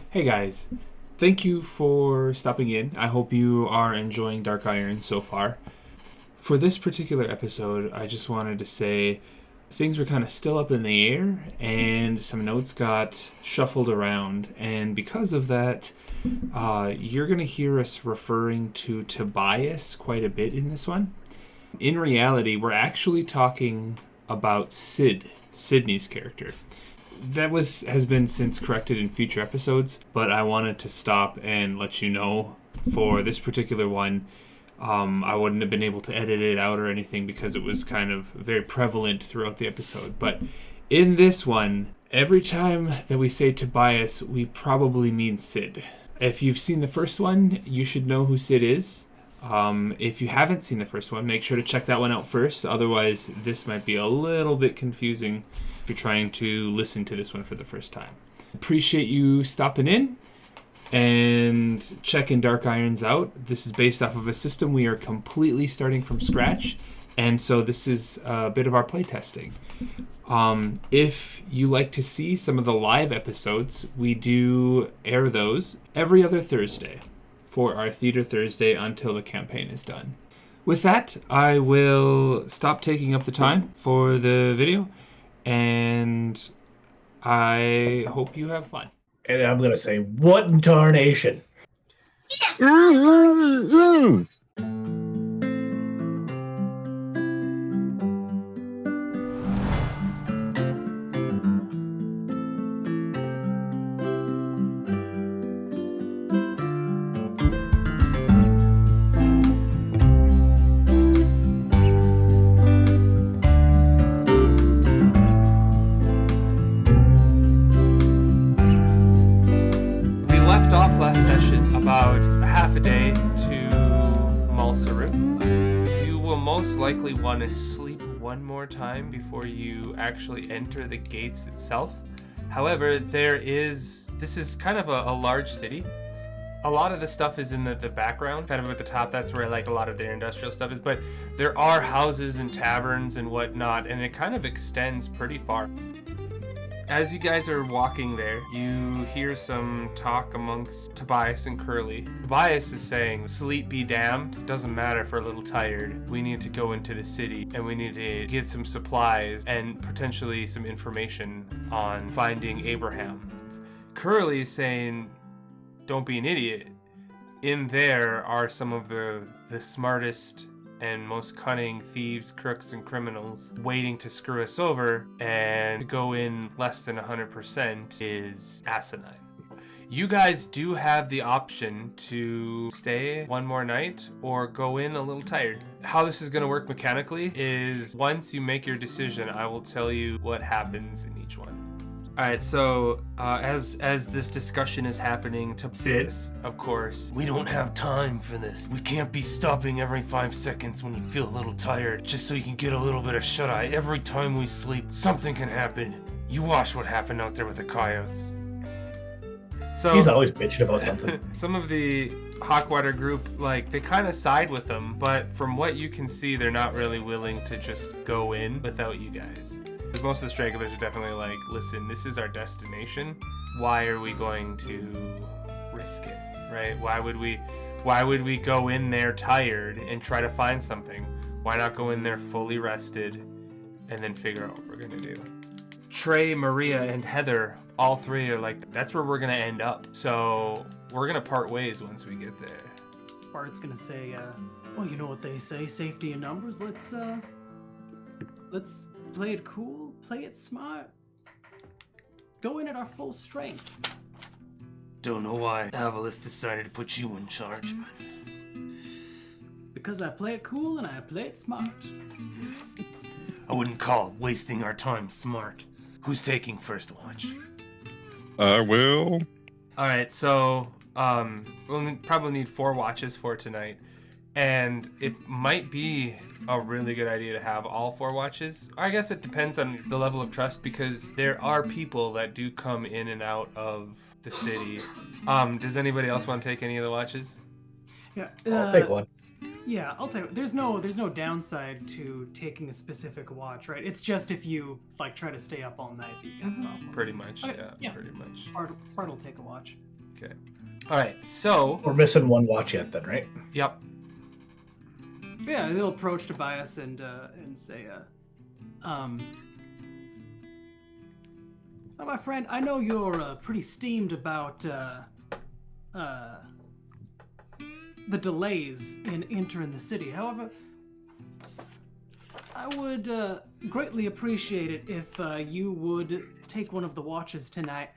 Hey guys, thank you for stopping in. I hope you are enjoying Dark Iron so far. For this particular episode, I just wanted to say things were kind of still up in the air and some notes got shuffled around. And because of that, you're going to hear us referring to Tobias quite a bit in this one. In reality, we're actually talking about Sydney's character. That has been since corrected in future episodes, but I wanted to stop and let you know for this particular one. I wouldn't have been able to edit it out or anything because it was kind of very prevalent throughout the episode. But in this one, every time that we say Tobias, we probably mean Sid. If you've seen the first one, you should know who Sid is. If you haven't seen the first one, make sure to check that one out first. Otherwise, this might be a little bit confusing if you're trying to listen to this one for the first time. Appreciate you stopping in and checking Dark Irons out. This is based off of a system we are completely starting from scratch, and so this is a bit of our playtesting. If you like to see some of the live episodes, we do air those every other Thursday for our Theater Thursday until the campaign is done. With that, I will stop taking up the time for the video, and I hope you have fun. And I'm going to say, what in tarnation? Last session about half a day to Malsirew. You will most likely want to sleep one more time before you actually enter the gates itself. However, this is kind of a large city. A lot of the stuff is in the background, kind of at the top. That's where like a lot of their industrial stuff is, but there are houses and taverns and whatnot, and it kind of extends pretty far. As you guys are walking there, you hear some talk amongst Tobias and Curly. Tobias is saying, "Sleep be damned. Doesn't matter if we're a little tired. We need to go into the city and we need to get some supplies and potentially some information on finding Abraham." Curly is saying, "Don't be an idiot. In there are some of the smartest and most cunning thieves, crooks, and criminals waiting to screw us over, and to go in less than 100% is asinine." You guys do have the option to stay one more night or go in a little tired. How this is going to work mechanically is once you make your decision, I will tell you what happens in each one. Alright, so as this discussion is happening to Sid, of course, "We don't have time for this. We can't be stopping every 5 seconds when you feel a little tired, just so you can get a little bit of shut-eye. Every time we sleep, something can happen. You watch what happened out there with the coyotes." So He's always bitching about something. some of the Hawkwater group, they kind of side with them, but from what you can see, they're not really willing to just go in without you guys. Because most of the stragglers are definitely like, "Listen, this is our destination. Why are we going to risk it, right? Why would we go in there tired and try to find something? Why not go in there fully rested and then figure out what we're going to do?" Trey, Maria, and Heather, all three are like, "That's where we're going to end up. So we're going to part ways once we get there." Bart's going to say, well, you know what they say, safety in numbers. Let's play it cool, play it smart. Go in at our full strength. Don't know why Avalis decided to put you in charge, but Because I play it cool and I play it smart. I wouldn't call wasting our time smart. Who's taking first watch? I will. Alright, so we'll probably need 4 watches for tonight. And it might be a really good idea to have all 4 watches. I guess it depends on the level of trust, because there are people that do come in and out of the city. Does anybody else want to take any of the watches? Yeah. I'll take one. Yeah, I'll tell you. There's no downside to taking a specific watch, right? It's just if you try to stay up all night that you have a problem. Pretty much, Okay, yeah, pretty much. Bart will take a watch. Okay. All right. So. We're missing one watch yet, then, right? Yep. Yeah, he'll approach Tobias and say, "Oh, my friend, I know you're pretty steamed about the delays in entering the city. However, I would greatly appreciate it if you would take one of the watches tonight.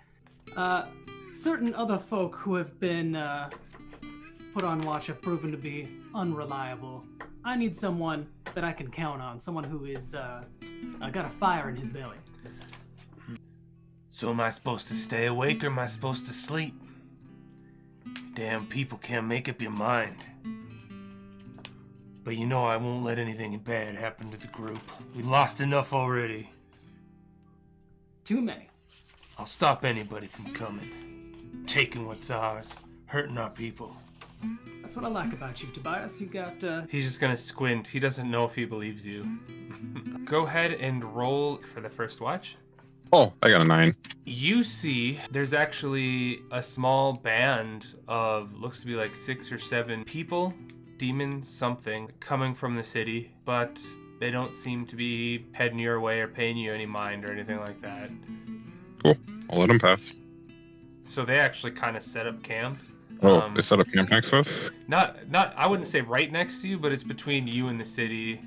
Certain other folk who have been put on watch have proven to be unreliable. I need someone that I can count on, someone who is got a fire in his belly." So am I supposed to stay awake or am I supposed to sleep? Damn people can't make up your mind. But you know I won't let anything bad happen to the group. We lost enough already. Too many. I'll stop anybody from coming. Taking what's ours. Hurting our people. That's what I like about you, Tobias. You got He's just gonna squint. He doesn't know if he believes you. Go ahead and roll for the first watch. Oh, I got a 9. You see there's actually a small band of, looks to be like 6 or 7 people, demons, something, coming from the city, but they don't seem to be heading your way or paying you any mind or anything like that. Cool. I'll let them pass. So they actually kind of set up camp. Oh, they set up camp next to us? Not, I wouldn't say right next to you, but it's between you and the city.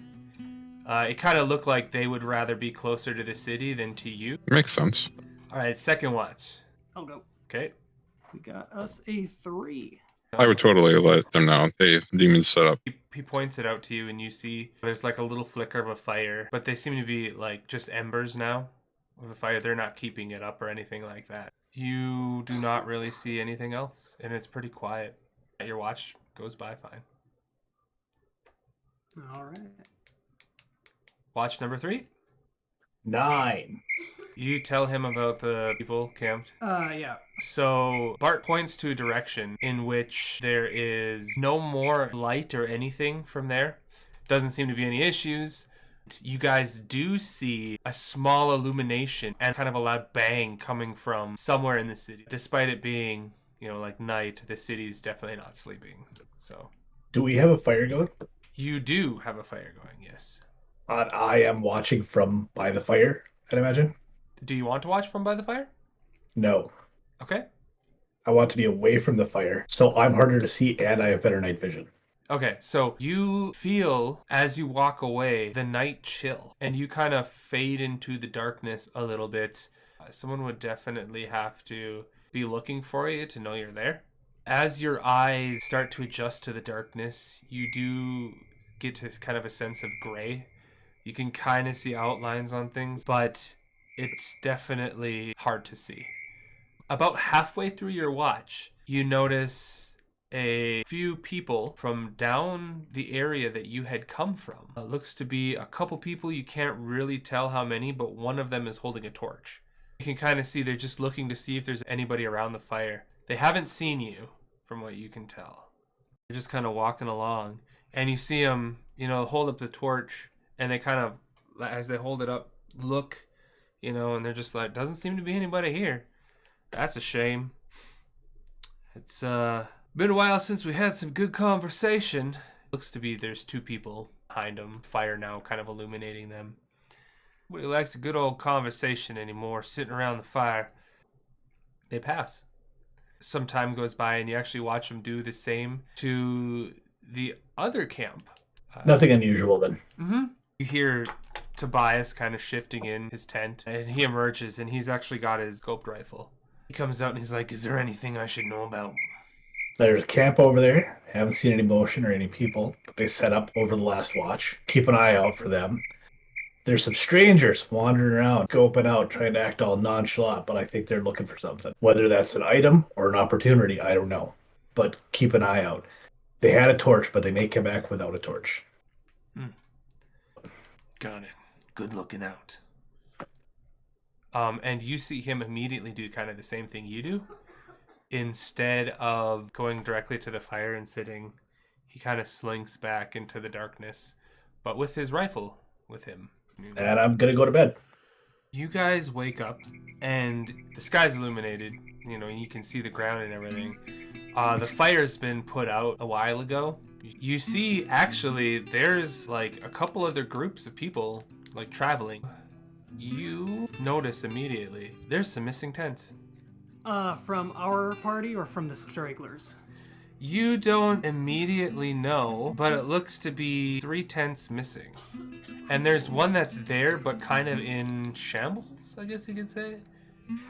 It kind of looked like they would rather be closer to the city than to you. Makes sense. All right, second watch. I'll go. Okay. We got us a 3. I would totally let them know. Hey, demons set up. He points it out to you, and you see there's like a little flicker of a fire, but they seem to be like just embers now of the fire. They're not keeping it up or anything like that. You do not really see anything else, and it's pretty quiet. Your watch goes by fine. All right. Watch number 3. 9. You tell him about the people camped. Yeah. So Bart points to a direction in which there is no more light or anything from there. Doesn't seem to be any issues. You guys do see a small illumination and kind of a loud bang coming from somewhere in the city. Despite it being, like night, the city's definitely not sleeping. So Do we have a fire going? you do have a fire going, yes. I am watching from by the fire, I'd imagine. Do you want to watch from by the fire? No. Okay. I want to be away from the fire, so I'm harder to see and I have better night vision. Okay, so you feel, as you walk away, the night chill, and you kind of fade into the darkness a little bit. Someone would definitely have to be looking for you to know you're there. As your eyes start to adjust to the darkness, you do get to kind of a sense of gray. You can kind of see outlines on things, but it's definitely hard to see. About halfway through your watch, you notice a few people from down the area that you had come from. It looks to be a couple people. You can't really tell how many, but one of them is holding a torch. You can kind of see they're just looking to see if there's anybody around the fire. They haven't seen you, from what you can tell. They're just kind of walking along, and you see them, hold up the torch, and they kind of, as they hold it up, look, and they're just like, doesn't seem to be anybody here. That's a shame. It's been a while since we had some good conversation. Looks to be there's 2 people behind them. Fire now kind of illuminating them. Nobody likes a good old conversation anymore, sitting around the fire. They pass. Some time goes by and you actually watch them do the same to the other camp. Nothing unusual then. Mm-hmm. You hear Tobias kind of shifting in his tent, and he emerges, and he's actually got his scoped rifle. He comes out and he's like, is there anything I should know about? There's a camp over there. Haven't seen any motion or any people, but they set up over the last watch. Keep an eye out for them. There's some strangers wandering around, scoping out, trying to act all nonchalant, but I think they're looking for something. Whether that's an item or an opportunity, I don't know. But keep an eye out. They had a torch, but they may come back without a torch. Got it. Good looking out. And you see him immediately do kind of the same thing you do. Instead of going directly to the fire and sitting, he kind of slinks back into the darkness, but with his rifle with him. And I'm going to go to bed. You guys wake up, and the sky's illuminated. You know, you can see the ground and everything. The fire's been put out a while ago. You see, actually, there's like a couple other groups of people like traveling. You notice immediately there's some missing tents. From our party or from the stragglers? You don't immediately know, but it looks to be 3 tents missing. And there's one that's there, but kind of in shambles, I guess you could say.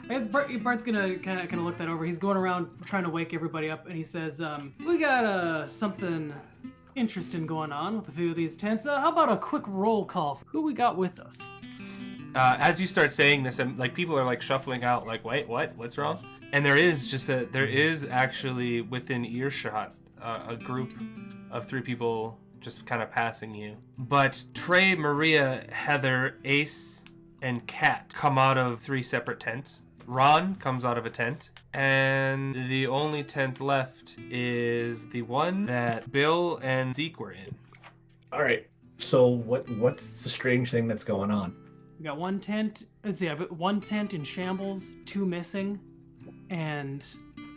I guess Bart's gonna kind of look that over. He's going around trying to wake everybody up, and he says, "We got something interesting going on with a few of these tents. How about a quick roll call for who we got with us?" As you start saying this, and like people are like shuffling out, like, "Wait, what? What's wrong?" And there is actually within earshot a group of 3 people just kind of passing you. But Trey, Maria, Heather, Ace, and Kat come out of 3 separate tents. Ron comes out of a tent, and the only tent left is the one that Bill and Zeke were in. All right. So what's the strange thing that's going on? We got one tent. One tent in shambles, 2 missing, and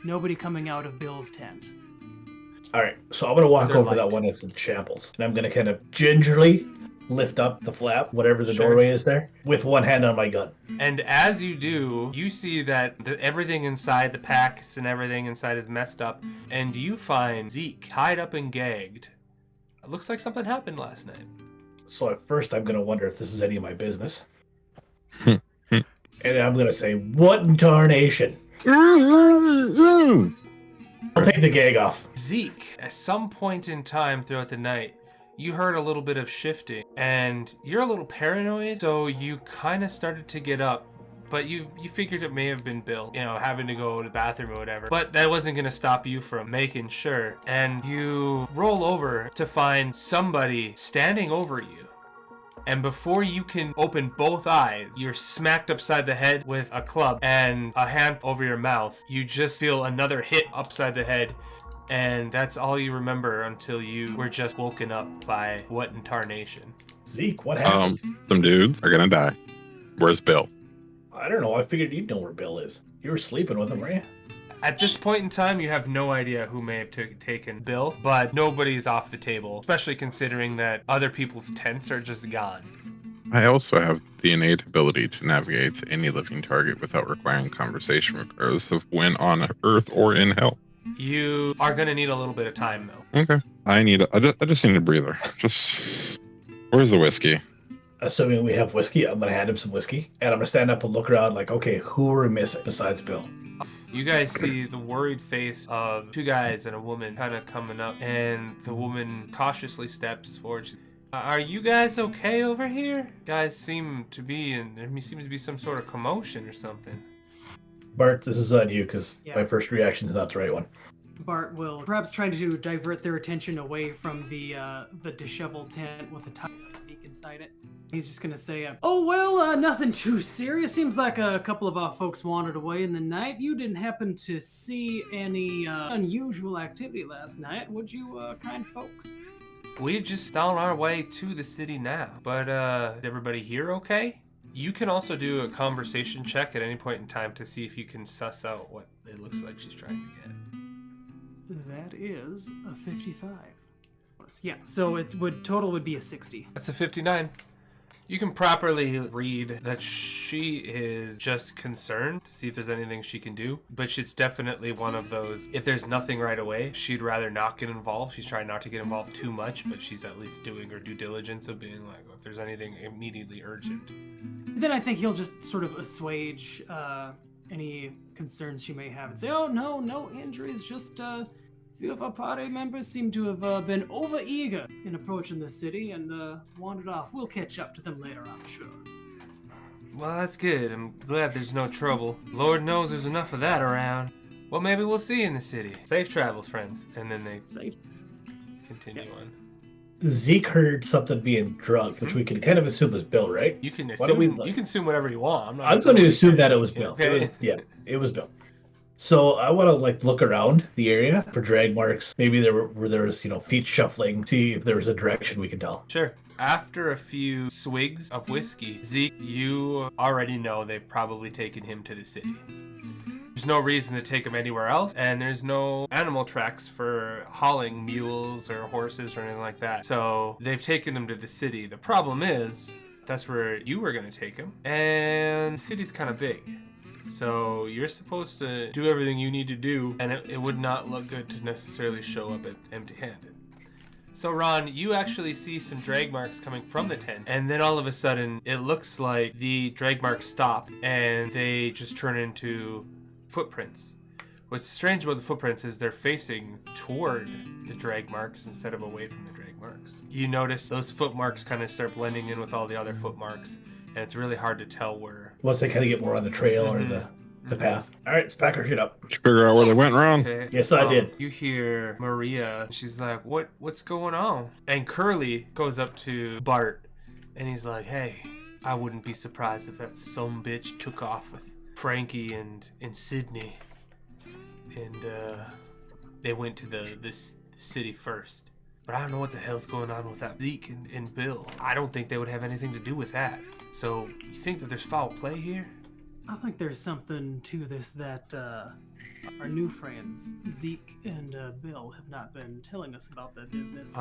nobody coming out of Bill's tent. All right. So I'm gonna walk They're over light. that one that's in shambles, and I'm gonna kind of gingerly lift up the flap, whatever the Sure. doorway is there, with one hand on my gun. And as you do, you see that everything inside, the packs and everything inside is messed up, and you find Zeke tied up and gagged. It looks like something happened last night. So at first I'm gonna wonder if this is any of my business. And I'm gonna say, what in tarnation? I'll take the gag off. Zeke, at some point in time throughout the night, you heard a little bit of shifting, and you're a little paranoid, so you kind of started to get up, but you figured it may have been Bill, you know, having to go to the bathroom or whatever. But that wasn't going to stop you from making sure. And you roll over to find somebody standing over you. And before you can open both eyes, you're smacked upside the head with a club and a hand over your mouth. You just feel another hit upside the head, and that's all you remember until you were just woken up by what in tarnation. Zeke, what happened? Some dudes are gonna die. Where's Bill? I don't know. I figured you'd know where Bill is. You were sleeping with him, weren't you? At this point in time, you have no idea who may have taken Bill, but nobody's off the table, especially considering that other people's tents are just gone. I also have the innate ability to navigate any living target without requiring conversation, regardless of when on Earth or in Hell. You are going to need a little bit of time, though. Okay. I just need a breather. Just, where's the whiskey? Assuming we have whiskey, I'm gonna hand him some whiskey, and I'm gonna stand up and look around like, okay, who are we missing besides Bill? You guys see the worried face of 2 guys and a woman kind of coming up, and the woman cautiously steps forward. Are you guys okay over here? Guys seem to be, and there seems to be some sort of commotion or something. Bart, this is on you, because Yeah. my first reaction is not the right one. Bart will perhaps try to divert their attention away from the disheveled tent with a tiny Zeke inside it. He's just gonna say, "Oh well, nothing too serious. Seems like a couple of our folks wandered away in the night. You didn't happen to see any unusual activity last night, would you, kind folks?" We're just on our way to the city now, but is everybody here okay? You can also do a conversation check at any point in time to see if you can suss out what it looks like she's trying to get. That is a 55. Yeah, so it would be a 60. That's a 59. You can properly read that she is just concerned to see if there's anything she can do, but it's definitely one of those, if there's nothing right away, she'd rather not get involved. She's trying not to get involved too much, but she's at least doing her due diligence of being like, if there's anything immediately urgent. Then I think he'll just sort of assuage any concerns she may have and say, "Oh, no injuries, just a few of our party members seem to have been over-eager in approaching the city and wandered off. We'll catch up to them later, I'm sure." Well, that's good. I'm glad there's no trouble. Lord knows there's enough of that around. Well, maybe we'll see you in the city. Safe travels, friends. And then they Safe. continue on. Zeke heard something being drugged, which we can kind of assume is Bill, right? You can Why don't assume we- you can assume whatever you want. I'm going to assume that it was Bill. Okay. It was Bill. So I want to like look around the area for drag marks. Maybe there was feet shuffling. See if there was a direction we can tell. Sure. After a few swigs of whiskey, Zeke, you already know they've probably taken him to the city. There's no reason to take him anywhere else, and there's no animal tracks for hauling mules or horses or anything like that. So they've taken him to the city. The problem is, that's where you were going to take him, and the city's kind of big. So you're supposed to do everything you need to do, and it would not look good to necessarily show up empty-handed. So Ron, you actually see some drag marks coming from the tent, and then all of a sudden, it looks like the drag marks stop, and they just turn into footprints. What's strange about the footprints is they're facing toward the drag marks instead of away from the drag marks. You notice those foot marks kind of start blending in with all the other foot marks, and it's really hard to tell where. Once they kind of get more on the trail or the path. All right, let's pack our shit up. Did you figure out where they went wrong? Okay. Yes, I did. You hear Maria. She's like, "What's going on?" And Curly goes up to Bart, and he's like, "Hey, I wouldn't be surprised if that sumbitch took off with Frankie and Sydney, and they went to the city first. But I don't know what the hell's going on with that Zeke and Bill. I don't think they would have anything to do with that. So you think that there's foul play here?" I think there's something to this that our new friends, Zeke and Bill, have not been telling us about that business.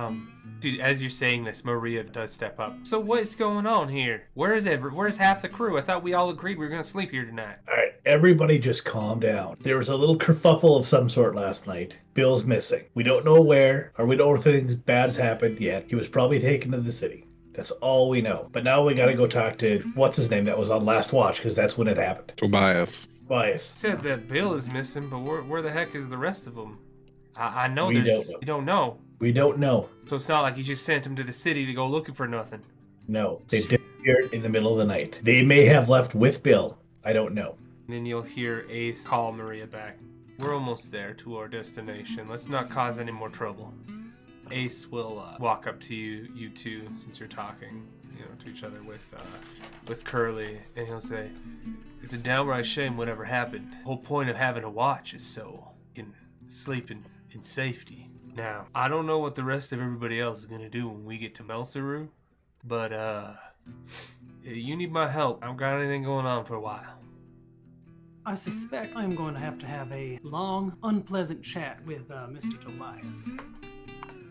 Dude, as you're saying this, Maria does step up. So what's going on here? Where's half the crew? I thought we all agreed we were gonna sleep here tonight. All right, everybody just calm down. There was a little kerfuffle of some sort last night. Bill's missing. We don't know where, or we don't know if anything bad's happened yet. He was probably taken to the city. That's all we know. But now we gotta go talk to, what's his name, that was on last watch, because that's when it happened. Tobias. Said that Bill is missing, but where the heck is the rest of them? I know We there's... don't know. You don't know. We don't know. So it's not like you just sent him to the city to go looking for nothing. No. They disappeared in the middle of the night. They may have left with Bill. I don't know. And then you'll hear Ace call Maria back. We're almost there to our destination. Let's not cause any more trouble. Ace will walk up to you two, since you're talking, to each other with Curly, and he'll say, "It's a downright shame whatever happened. The whole point of having a watch is so you can sleep in safety. Now, I don't know what the rest of everybody else is gonna do when we get to Malsirew, but you need my help. I don't got anything going on for a while." I suspect I'm going to have a long, unpleasant chat with Mr. Tobias.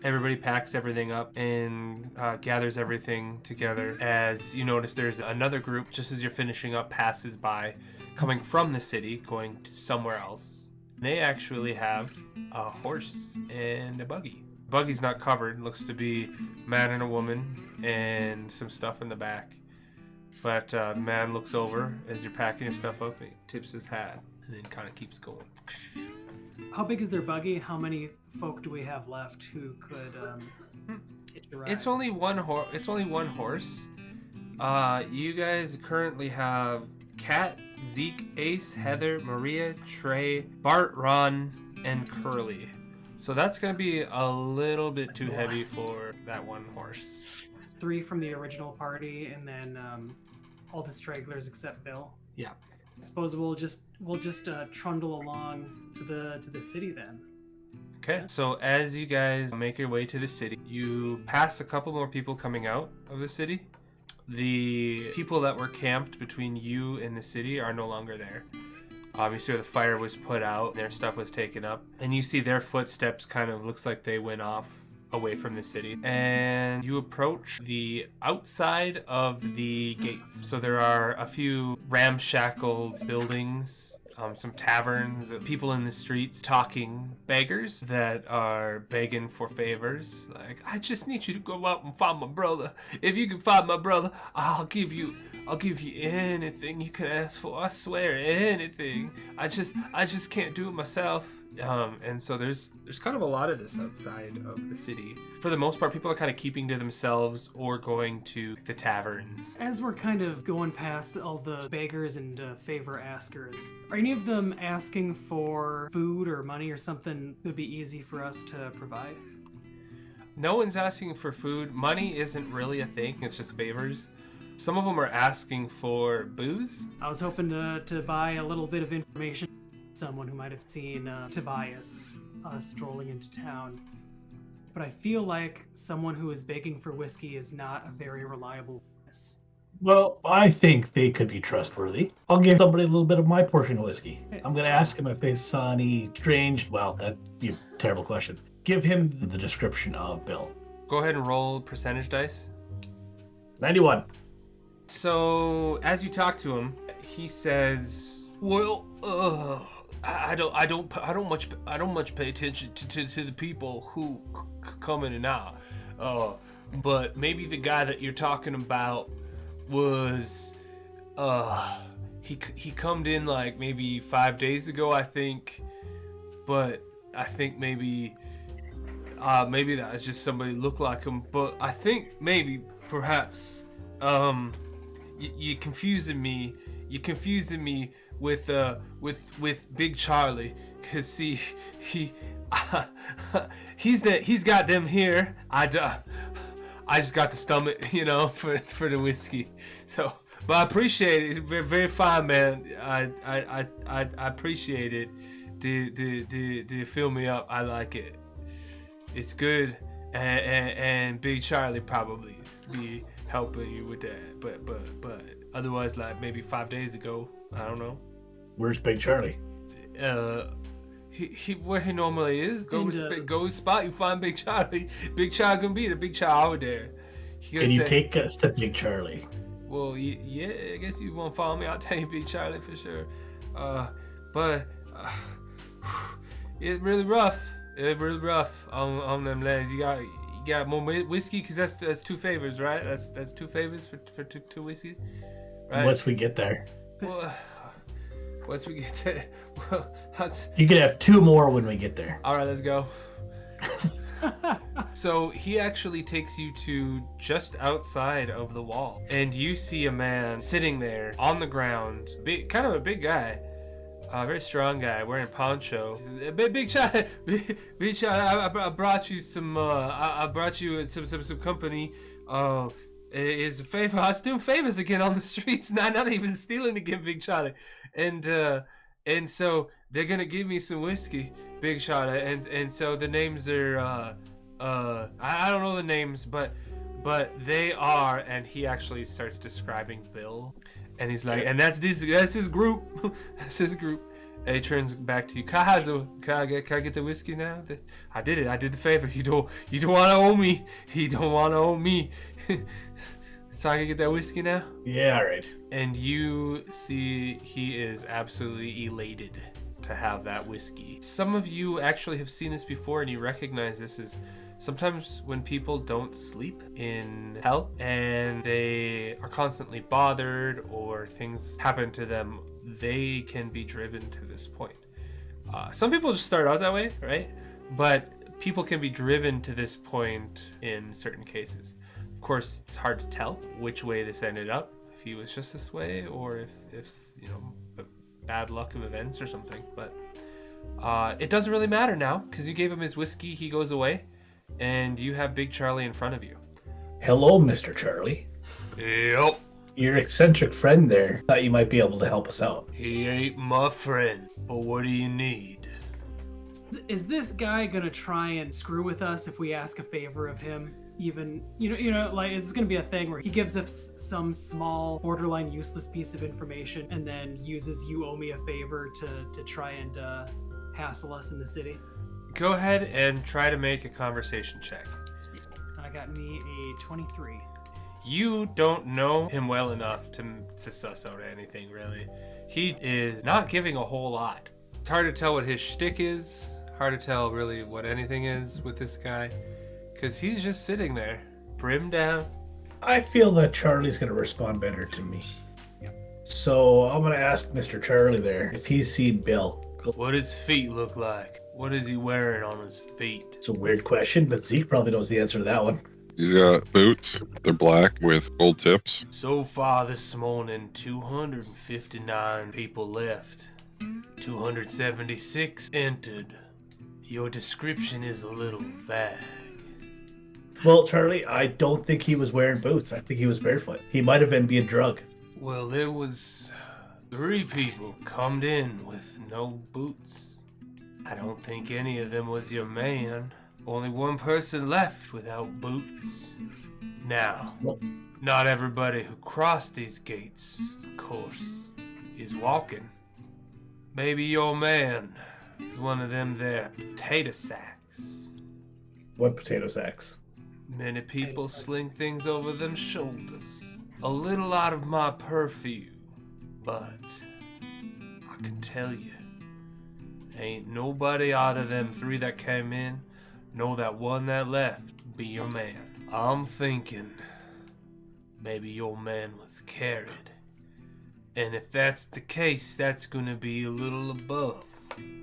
Everybody packs everything up and gathers everything together. As you notice, there's another group, just as you're finishing up, passes by, coming from the city, going to somewhere else. They actually have a horse and a buggy. Buggy's not covered, looks to be a man and a woman and some stuff in the back. But the man looks over as you're packing your stuff up, and he tips his hat and then kind of keeps going. How big is their buggy? How many folk do we have left who could hitch a ride? It's only one horse. You guys currently have Kat, Zeke, Ace, Heather, Maria, Trey, Bart, Ron, and Curly. So that's gonna be a little bit too heavy for that one horse. 3 from the original party, and then all the stragglers except Bill. Yeah. I suppose we'll just trundle along to the city then. Okay. So as you guys make your way to the city, you pass a couple more people coming out of the city. The people that were camped between you and the city are no longer there. Obviously, the fire was put out, their stuff was taken up, and you see their footsteps kind of looks like they went off away from the city. And you approach the outside of the gates. So there are a few ramshackle buildings, some taverns, people in the streets talking, beggars that are begging for favors. Like, "I just need you to go out and find my brother. If you can find my brother, I'll give you anything you can ask for. I swear, anything. I just can't do it myself." And so there's kind of a lot of this outside of the city. For the most part, people are kind of keeping to themselves or going to the taverns. As we're kind of going past all the beggars and favor askers, are any of them asking for food or money or something that would be easy for us to provide? No one's asking for food. Money isn't really a thing. It's just favors. Some of them are asking for booze. I was hoping to buy a little bit of information someone who might have seen Tobias strolling into town. But I feel like someone who is begging for whiskey is not a very reliable witness. Well, I think they could be trustworthy. I'll give somebody a little bit of my portion of whiskey. I'm going to ask him if they saw any strange... Well, that'd be a terrible question. Give him the description of Bill. Go ahead and roll percentage dice. 91. So as you talk to him, he says, "Well, I don't much pay attention to the people who come in and out. But maybe the guy that you're talking about was, he come in like maybe 5 days ago, I think. But I think maybe that was just somebody looked like him. But I think perhaps, you confusing me. You're confusing me with Big Charlie, cause see, he's got them here. I just got the stomach, for the whiskey. So, but I appreciate it. Very, very fine, man. I appreciate it. To fill me up. I like it. It's good, and Big Charlie probably be helping you with that. But otherwise, like maybe 5 days ago, I don't know. Where's Big Charlie? He where he normally is. Go spot. You find Big Charlie. Big Charlie can be the Big Charlie over there. Can you take us to Big Charlie? Well, yeah. I guess you won't follow me. I'll tell you Big Charlie for sure. But it's really rough. It's really rough on them legs. You got more whiskey, cause that's 2 favors, right? That's 2 favors for two whiskey. Right? Once we get there. Well, once we get there, well, you could have 2 more when we get there. All right, let's go. So he actually takes you to just outside of the wall, and you see a man sitting there on the ground, kind of a big guy, a very strong guy wearing a poncho. Big Charlie, Big Charlie, I brought you some. I brought you some company. Is a favor. I was doing favors again on the streets, not even stealing again, Big Charlie. And so they're gonna give me some whiskey, Big Charlie. And so the names are I don't know the names, but they are. And he actually starts describing Bill, and he's like, and that's his group. That's his group. And he turns back to you. Can I get the whiskey now? I did it. I did the favor. You don't want to owe me. You don't want to owe me. So I can get that whiskey now? Yeah, all right. And you see he is absolutely elated to have that whiskey. Some of you actually have seen this before, and you recognize this as sometimes when people don't sleep in hell and they are constantly bothered or things happen to them, they can be driven to this point. Some people just start out that way, right? But people can be driven to this point in certain cases. Of course, it's hard to tell which way this ended up, if he was just this way or if bad luck of events or something. But it doesn't really matter now, because you gave him his whiskey, he goes away, and you have Big Charlie in front of you. Hello, Mr. Charlie. Yep. Your eccentric friend there thought you might be able to help us out. He ain't my friend, but what do you need? Is this guy gonna try and screw with us if we ask a favor of him? Even, like, is this gonna be a thing where he gives us some small, borderline useless piece of information and then uses "you owe me a favor" to try and hassle us in the city? Go ahead and try to make a conversation check. I got me a 23. You don't know him well enough to suss out anything, really. He is not giving a whole lot. It's hard to tell what his shtick is. Hard to tell, really, what anything is with this guy. Because he's just sitting there, brim down. I feel that Charlie's going to respond better to me. Yep. So I'm going to ask Mr. Charlie there if he's seen Bill. What does feet look like? What is he wearing on his feet? It's a weird question, but Zeke probably knows the answer to that one. He's got boots. They're black with gold tips. So far this morning, 259 people left. 276 entered. Your description is a little vague. Well, Charlie, I don't think he was wearing boots. I think he was barefoot. He might have been being drugged. Well, there was 3 people come in with no boots. I don't think any of them was your man. Only one person left without boots. Now, not everybody who crossed these gates, of course, is walking. Maybe your man is one of them there potato sacks. What potato sacks? Many people sling things over them shoulders. A little out of my purview, but I can tell you, ain't nobody out of them 3 that came in, nor that one that left, be your man. I'm thinking maybe your man was carried. And if that's the case, that's gonna be a little above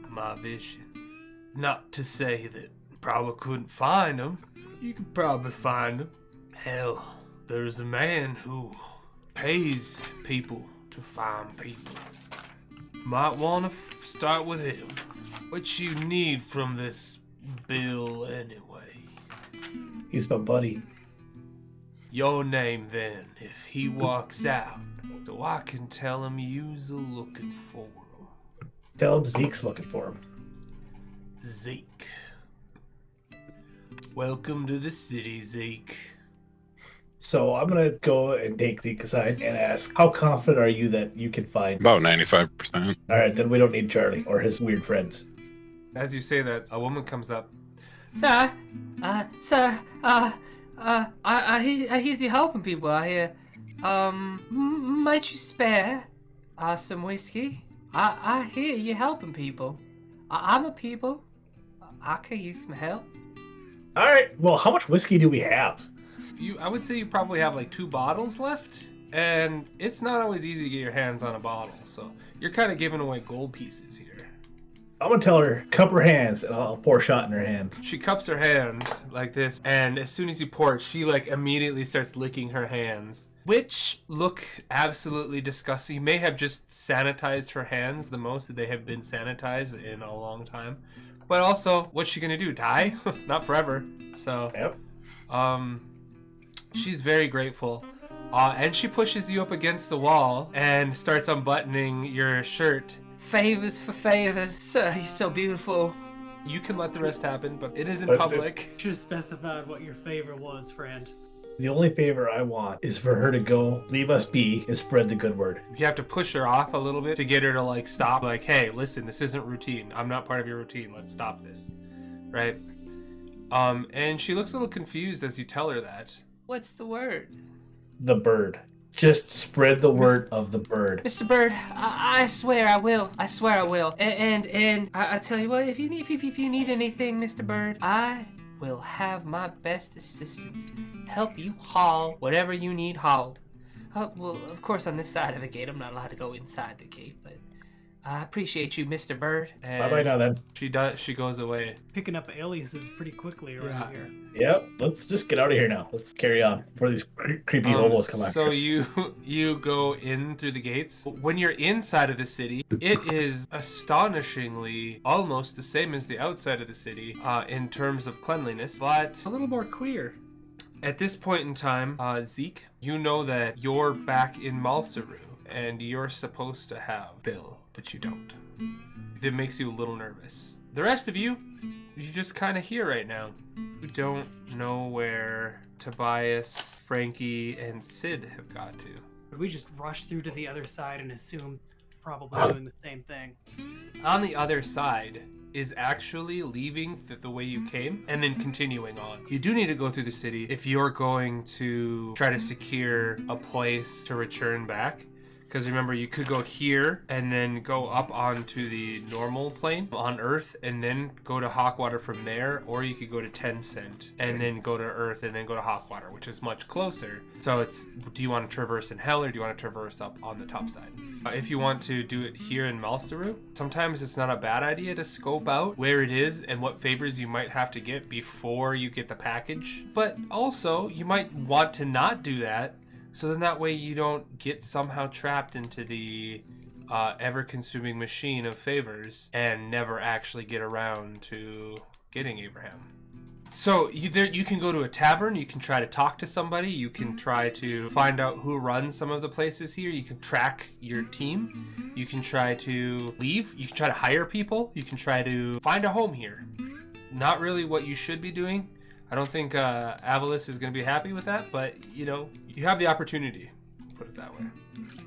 my vision. Not to say that you probably couldn't find him. You could probably find him. Hell, there's a man who pays people to find people. Might want to start with him. What you need from this bill anyway? He's my buddy. Your name then, if he walks out, so I can tell him you's looking for him. Tell him Zeke's looking for him. Zeke. Welcome to the city, Zeke. So I'm gonna go and take Zeke aside and ask, how confident are you that you can find? About 95%. All right, then we don't need Charlie or his weird friends. As you say that, a woman comes up. Sir, I hear you helping people out here. Might you spare some whiskey? I hear you helping people. I'm a people. I could use some help. All right, well, how much whiskey do we have? I would say you probably have like 2 bottles left, and it's not always easy to get your hands on a bottle, so you're kind of giving away gold pieces here. I'm gonna tell her, cup her hands, and I'll pour a shot in her hand. She cups her hands like this, and as soon as you pour it, she like immediately starts licking her hands, which look absolutely disgusting. You may have just sanitized her hands the most that they have been sanitized in a long time. But also, what's she gonna do? Die? Not forever. So, Yep. She's very grateful. And she pushes you up against the wall and starts unbuttoning your shirt. Favors for favors. Sir, you're so beautiful. You can let the rest happen, but it is in But public. Should have specified what your favor was, friend. The only favor I want is for her to go, leave us be, and spread the good word. You have to push her off a little bit to get her to like stop. Like, hey, listen, this isn't routine. I'm not part of your routine. Let's stop this. Right? And she looks a little confused as you tell her that. What's the word? The bird. Just spread the word of the bird. Mr. Bird, I swear I will. I swear I will. And I tell you what, if you need anything, Mr. Bird, I will have my best assistants help you haul whatever you need hauled. Well, of course, on this side of the gate, I'm not allowed to go inside the gate, but I appreciate you, Mr. Bird. And Bye-bye now then. She goes away. Picking up aliases pretty quickly around here. Yep, let's just get out of here now. Let's carry on before these creepy hobos come after So us. you go in through the gates. When you're inside of the city, it is astonishingly almost the same as the outside of the city in terms of cleanliness, but a little more clear. At this point in time, Zeke, you know that you're back in Malsirew, and you're supposed to have Bill, but you don't. If it makes you a little nervous. The rest of you just kind of here right now. You don't know where Tobias, Frankie, and Sid have got to. Would we just rush through to the other side and assume probably doing the same thing? On the other side is actually leaving the way you came and then continuing on. You do need to go through the city if you're going to try to secure a place to return back. Because remember, you could go here and then go up onto the normal plane on Earth and then go to Hawkwater from there, or you could go to Tencent and then go to Earth and then go to Hawkwater, which is much closer. So it's, do you want to traverse in Hell or do you want to traverse up on the top side? If you want to do it here in Malsirew, sometimes it's not a bad idea to scope out where it is and what favors you might have to get before you get the package. But also, you might want to not do that, so then that way you don't get somehow trapped into the ever-consuming machine of favors and never actually get around to getting Abraham. So you can go to a tavern, you can try to talk to somebody, you can try to find out who runs some of the places here, you can track your team, you can try to leave, you can try to hire people, you can try to find a home here. Not really what you should be doing. I don't think Avalis is going to be happy with that, but you have the opportunity. Put it that way.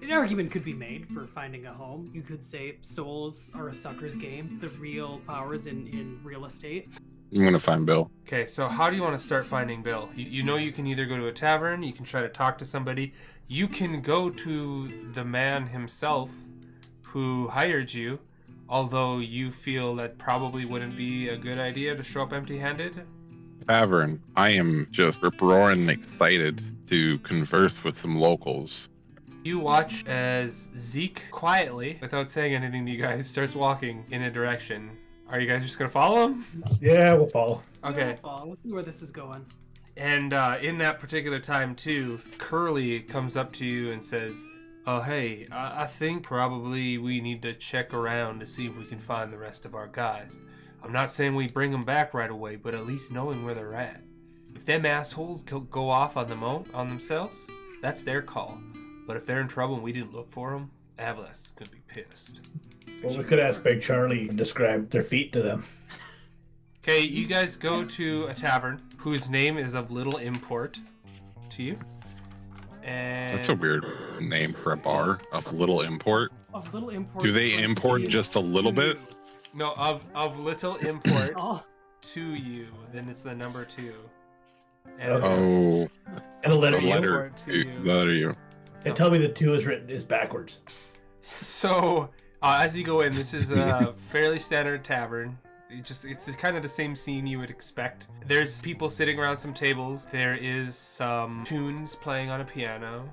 An argument could be made for finding a home. You could say souls are a sucker's game. The real powers in real estate. I'm gonna find Bill. Okay, so how do you want to start finding Bill? You know you can either go to a tavern, you can try to talk to somebody, you can go to the man himself who hired you, although you feel that probably wouldn't be a good idea to show up empty-handed. Tavern. I am just rip-roaring excited to converse with some locals. You watch as Zeke quietly, without saying anything to you guys, starts walking in a direction. Are you guys just gonna follow him? Yeah, we'll follow. Okay. Let's see where this is going. And in that particular time too, Curly comes up to you and says, "Oh hey, I think probably we need to check around to see if we can find the rest of our guys. I'm not saying we bring them back right away, but at least knowing where they're at. If them assholes go off on themselves, that's their call. But if they're in trouble and we didn't look for them, Avalis is gonna be pissed." Well, we could ask Big Charlie and describe their feet to them. Okay, you guys go to a tavern whose name is of little import to you. And That's a weird name for a bar. Of little import. Of little import. Do they import just a little bit? No, of little import Oh, to you. Then it's the number 2. And Oh, And a letter the U. letter. Letter U. And tell me the 2 is backwards. So, as you go in, this is a fairly standard tavern. It's kind of the same scene you would expect. There's people sitting around some tables. There is some tunes playing on a piano.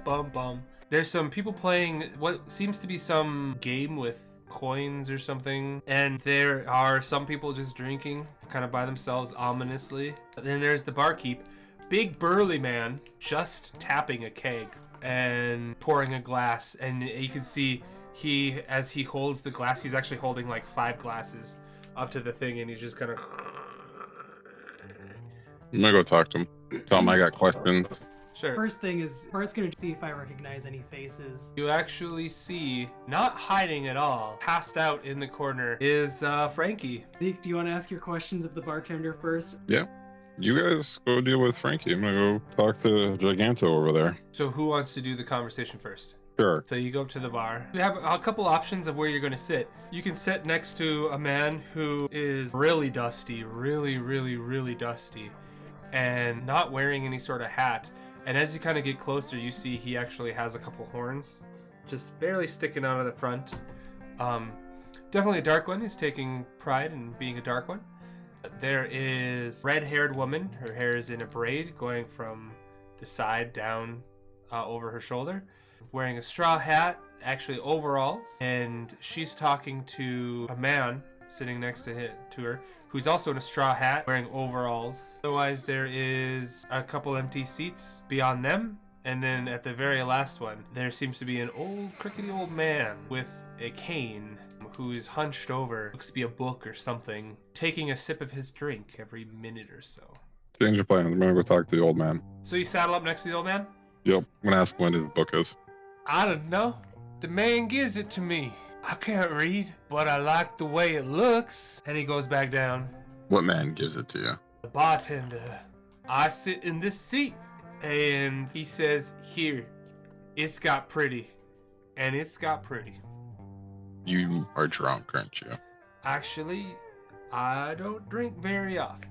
Bum bum. There's some people playing what seems to be some game with coins or something, and there are some people just drinking kind of by themselves ominously. Then there's the barkeep, big burly man, just tapping a keg and pouring a glass, and you can see as he holds the glass, he's actually holding like 5 glasses up to the thing, and he's just kind of I'm gonna go talk to him. Tell him I got questions. sure. first thing is, Bart's gonna see if I recognize any faces. You actually see, not hiding at all, passed out in the corner, is Frankie. Zeke, do you want to ask your questions of the bartender first? You guys go deal with Frankie. I'm gonna go talk to Giganto over there. So who wants to do the conversation first? Sure. So you go up to the bar. You have a couple options of where you're going to sit. You can sit next to a man who is really dusty, really dusty, and not wearing any sort of hat. And as you kind of get closer, you see he actually has a couple horns, just barely sticking out of the front. Definitely a dark one. He's taking pride in being a dark one. There is a red-haired woman. Her hair is in a braid going from the side down over her shoulder, wearing a straw hat, actually overalls, and she's talking to a man sitting next to her who's also in a straw hat wearing overalls. Otherwise, there is a couple empty seats beyond them, and then at the very last one there seems to be an old crickety old man with a cane who is hunched over, looks to be a book or something, taking a sip of his drink every minute or so. Change of plans. I'm gonna go talk to the old man. So you saddle up next to the old man? Yep. I'm gonna ask when his book is. I don't know. The man gives it to me. I can't read, but I like the way it looks. And he goes back down. What man gives it to you? The bartender. I sit in this seat. And he says, "Here, it's got pretty." And it's got pretty. You are drunk, aren't you? Actually, I don't drink very often.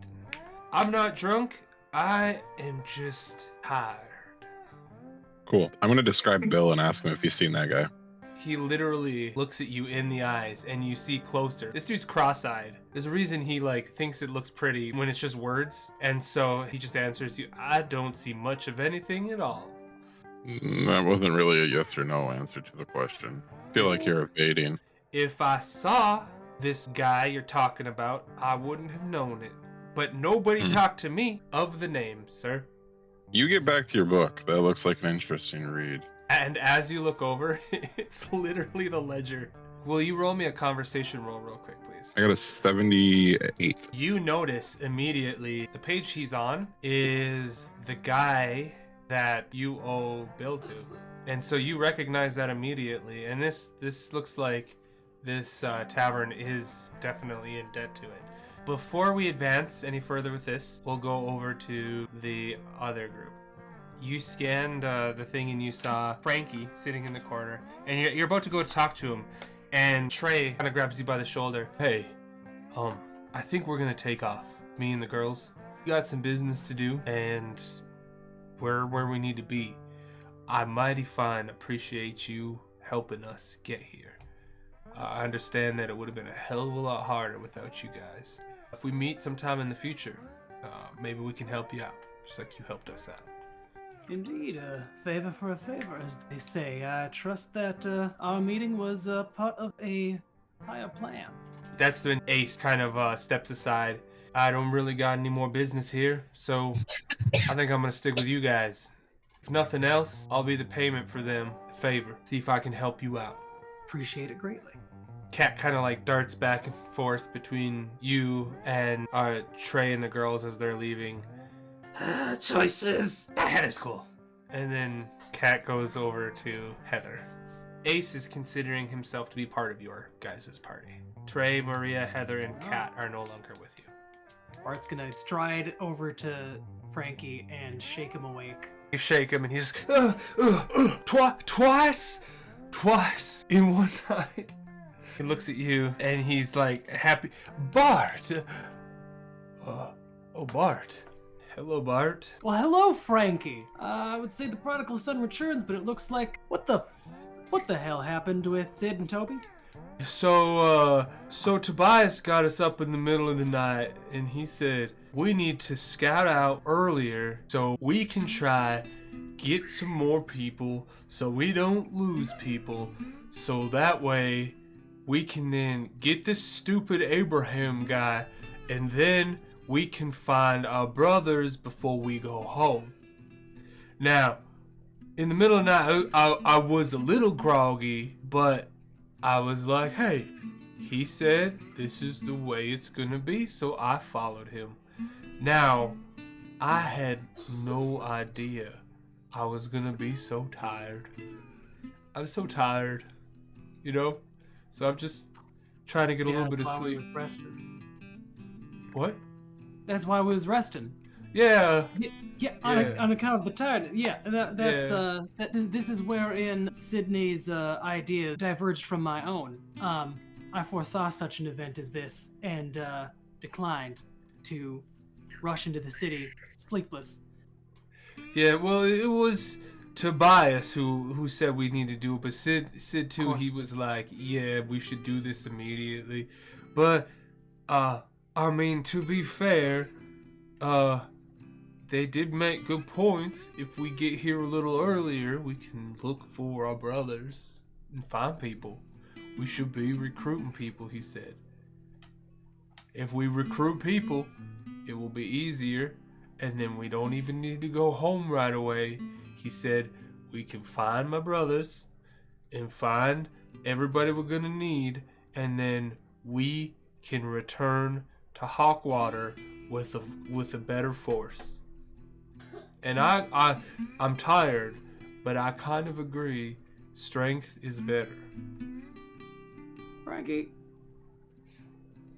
I'm not drunk. I am just tired. Cool. I'm gonna describe Bill and ask him if he's seen that guy. He literally looks at you in the eyes, and you see closer. This dude's cross-eyed. There's a reason he thinks it looks pretty when it's just words, and so he just answers you, "I don't see much of anything at all." That wasn't really a yes or no answer to the question. I feel like you're evading. If I saw this guy you're talking about, I wouldn't have known it. But nobody talked to me of the name, sir. You get back to your book. That looks like an interesting read. And as you look over, it's literally the ledger. Will you roll me a conversation roll real quick, please? I got a 78. You notice immediately the page he's on is the guy that you owe bill to. And so you recognize that immediately. And this looks like this tavern is definitely in debt to it. Before we advance any further with this, we'll go over to the other group. You scanned the thing and you saw Frankie sitting in the corner. And you're about to go talk to him. And Trey kind of grabs you by the shoulder. Hey, I think we're going to take off. Me and the girls. We got some business to do. And we're where we need to be. I mighty fine appreciate you helping us get here. I understand that it would have been a hell of a lot harder without you guys. If we meet sometime in the future, maybe we can help you out, just like you helped us out. Indeed, a favor for a favor, as they say. I trust that our meeting was part of a higher plan. That's when Ace kind of steps aside. I don't really got any more business here, so I think I'm going to stick with you guys. If nothing else, I'll be the payment for them a favor. See if I can help you out. Appreciate it greatly. Cat kind of like darts back and forth between you and Trey and the girls as they're leaving. Choices. Heather's cool. And then Cat goes over to Heather. Ace is considering himself to be part of your guys' party. Trey, Maria, Heather, and Cat are no longer with you. Bart's gonna stride over to Frankie and shake him awake. You shake him and he's twice in one night. He looks at you and he's like happy. Bart! Oh, Bart. Hello, Bart. Well, hello, Frankie. I would say the prodigal son returns, but it looks like what the hell happened with Sid and Toby? So Tobias got us up in the middle of the night and he said we need to scout out earlier so we can try get some more people so we don't lose people, so that way we can then get this stupid Abraham guy and then we can find our brothers before we go home. Now, in the middle of the night, I was a little groggy, but I was like, hey, he said this is the way it's gonna be, so I followed him. Now, I had no idea I was gonna be so tired. I'm so tired, you know? So I'm just trying to get a little bit of sleep. Was resting. What? That's why we was resting. Yeah. On account of the tide. Yeah, this is wherein Sydney's idea diverged from my own. I foresaw such an event as this and declined to rush into the city sleepless. Yeah, well, it was Tobias who said we need to do it, but Sid too, he was like, yeah, we should do this immediately. But, I mean, to be fair, they did make good points. If we get here a little earlier, we can look for our brothers and find people. We should be recruiting people, he said. If we recruit people, it will be easier, and then we don't even need to go home right away. He said, we can find my brothers and find everybody we're gonna need, and then we can return to Hawkwater with a better force. And I'm tired, but I kind of agree. Strength is better. Frankie,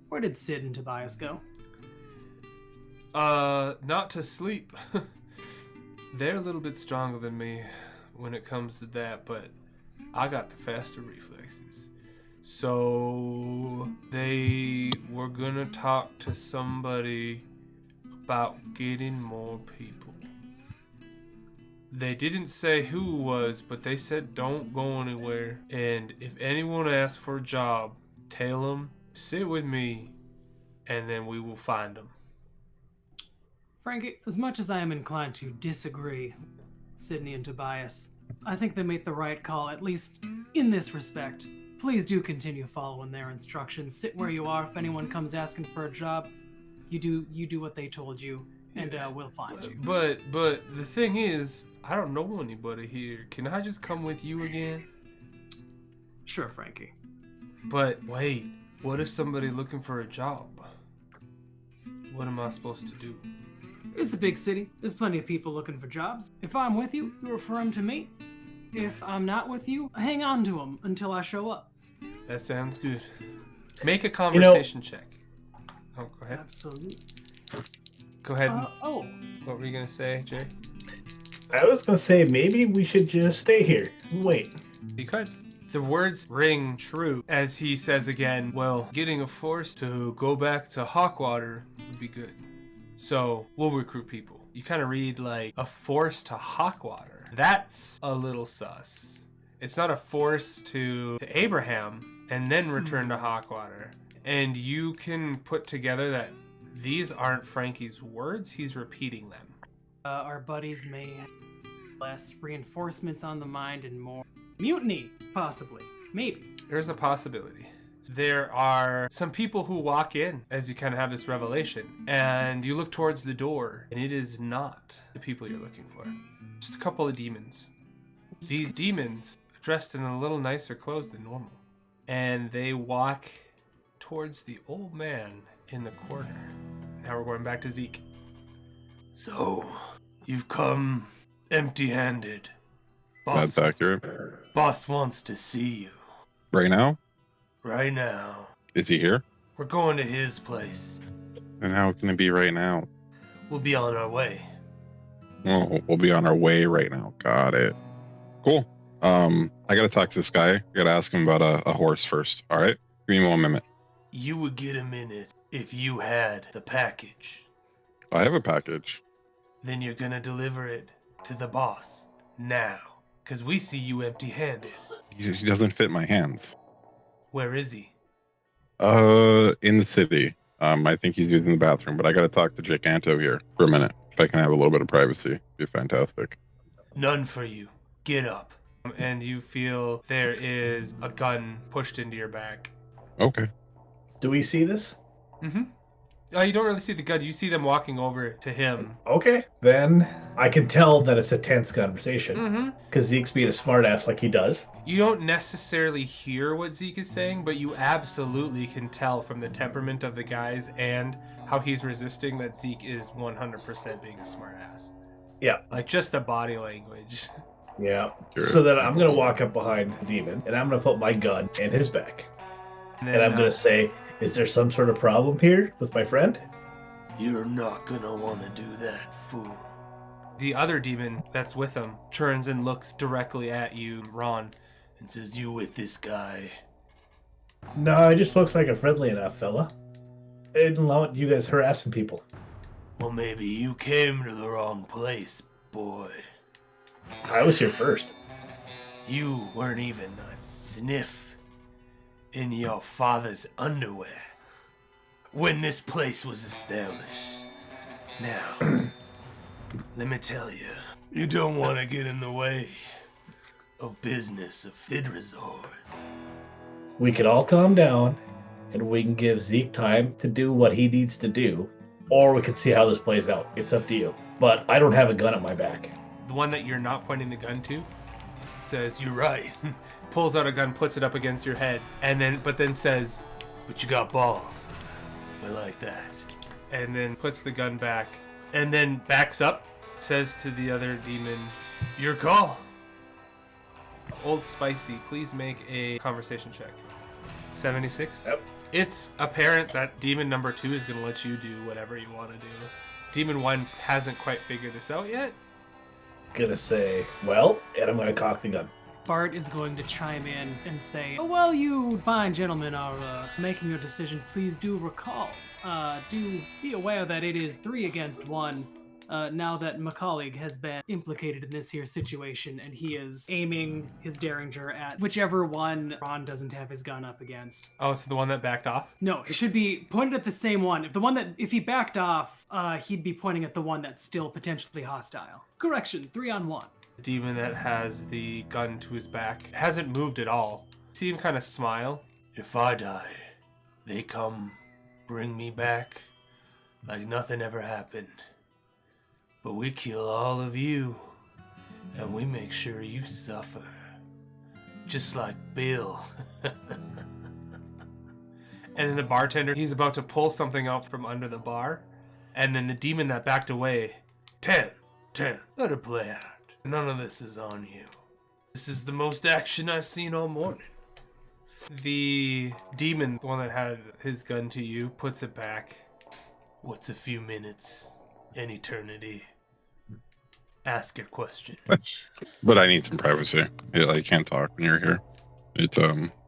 where did Sid and Tobias go? Not to sleep. They're a little bit stronger than me when it comes to that, but I got the faster reflexes. So they were gonna talk to somebody about getting more people. They didn't say who it was, but they said don't go anywhere. And if anyone asks for a job, tell them, sit with me, and then we will find them. Frankie, as much as I am inclined to disagree, Sydney and Tobias, I think they made the right call, at least in this respect. Please do continue following their instructions. Sit where you are. If anyone comes asking for a job, you do what they told you, and we'll find you. But the thing is, I don't know anybody here. Can I just come with you again? Sure, Frankie. But wait, what if somebody looking for a job? What am I supposed to do? It's a big city. There's plenty of people looking for jobs. If I'm with you, you refer them to me. If I'm not with you, hang on to them until I show up. That sounds good. Make a conversation check. Oh, go ahead. Absolutely. Go ahead. Oh, What were you gonna say, Jay? I was gonna say maybe we should just stay here and wait. You could. The words ring true as he says again, well, getting a force to go back to Hawkwater would be good. So we'll recruit people. You kind of read like a force to Hawkwater. That's a little sus. It's not a force to Abraham and then return to Hawkwater. And you can put together that these aren't Frankie's words, he's repeating them. our buddies may have less reinforcements on the mind and more mutiny, possibly. Maybe. There's a possibility. There are some people who walk in as you kind of have this revelation, and you look towards the door, and it is not the people you're looking for. Just a couple of demons. These demons dressed in a little nicer clothes than normal, and they walk towards the old man in the corner. Now we're going back to Zeke. So, you've come empty-handed. That's accurate. Boss wants to see you. Right now? Right now. Is he here? We're going to his place. And how can it be right now? We'll be on our way. Oh, we'll be on our way right now. Got it. Cool. I gotta talk to this guy. I gotta ask him about a horse first. All right? Give me 1 minute. You would get a minute if you had the package. I have a package. Then you're gonna deliver it to the boss now. Because we see you empty-handed. He doesn't fit my hands. Where is he? In the city. I think he's using the bathroom, but I gotta talk to Jake Anto here for a minute. If I can have a little bit of privacy, it'd be fantastic. None for you. Get up. And you feel there is a gun pushed into your back. Okay. Do we see this? Mm-hmm. You don't really see the gun. You see them walking over to him. Okay, then I can tell that it's a tense conversation Mm-hmm. because Zeke's being a smartass like he does. You don't necessarily hear what Zeke is saying, but you absolutely can tell from the temperament of the guys and how he's resisting that Zeke is 100% being a smartass. Yeah. Like just the body language. Yeah. Sure. So then I'm gonna walk up behind the demon and I'm gonna put my gun in his back. And, then, And I'm gonna say, is there some sort of problem here with my friend? You're not gonna want to do that, fool. The other demon that's with him turns and looks directly at you, Ron, and says, you with this guy? No, he just looks like a friendly enough fella. I didn't want you guys harassing people. Well, maybe you came to the wrong place, boy. I was here first. You weren't even a sniff in your father's underwear when this place was established. Now, let me tell you, you don't want to get in the way of business of Fidrazors. We could all calm down and we can give Zeke time to do what he needs to do, or we could see how this plays out. It's up to you. But I don't have a gun at my back. The one that you're not pointing the gun to says, you're right. Pulls out a gun, puts it up against your head, and then says, but you got balls. I like that. And then puts the gun back, and then backs up, says to the other demon, your call. Old Spicy, please make a conversation check. 76? Yep. It's apparent that demon number 2 is going to let you do whatever you want to do. Demon 1 hasn't quite figured this out yet. Gonna say, well, and I'm gonna cock the gun. Bart is going to chime in and say, oh, well, you fine gentlemen are making your decision. Please do recall. Do be aware that it is 3 against 1 now that my colleague has been implicated in this here situation, and he is aiming his Derringer at whichever one Ron doesn't have his gun up against. Oh, so the one that backed off? No, it should be pointed at the same one. If he backed off, he'd be pointing at the one that's still potentially hostile. Correction, 3 on 1. The demon that has the gun to his back hasn't moved at all. See him kind of smile. If I die, they come bring me back like nothing ever happened. But we kill all of you, and we make sure you suffer. Just like Bill. And then the bartender, he's about to pull something out from under the bar. And then the demon that backed away, 10, let it play out. None of this is on you. This is the most action I've seen all morning. The demon, the one that had his gun to you, puts it back. What's a few minutes? An eternity. Ask your question. But I need some privacy. Yeah, I can't talk when you're here. It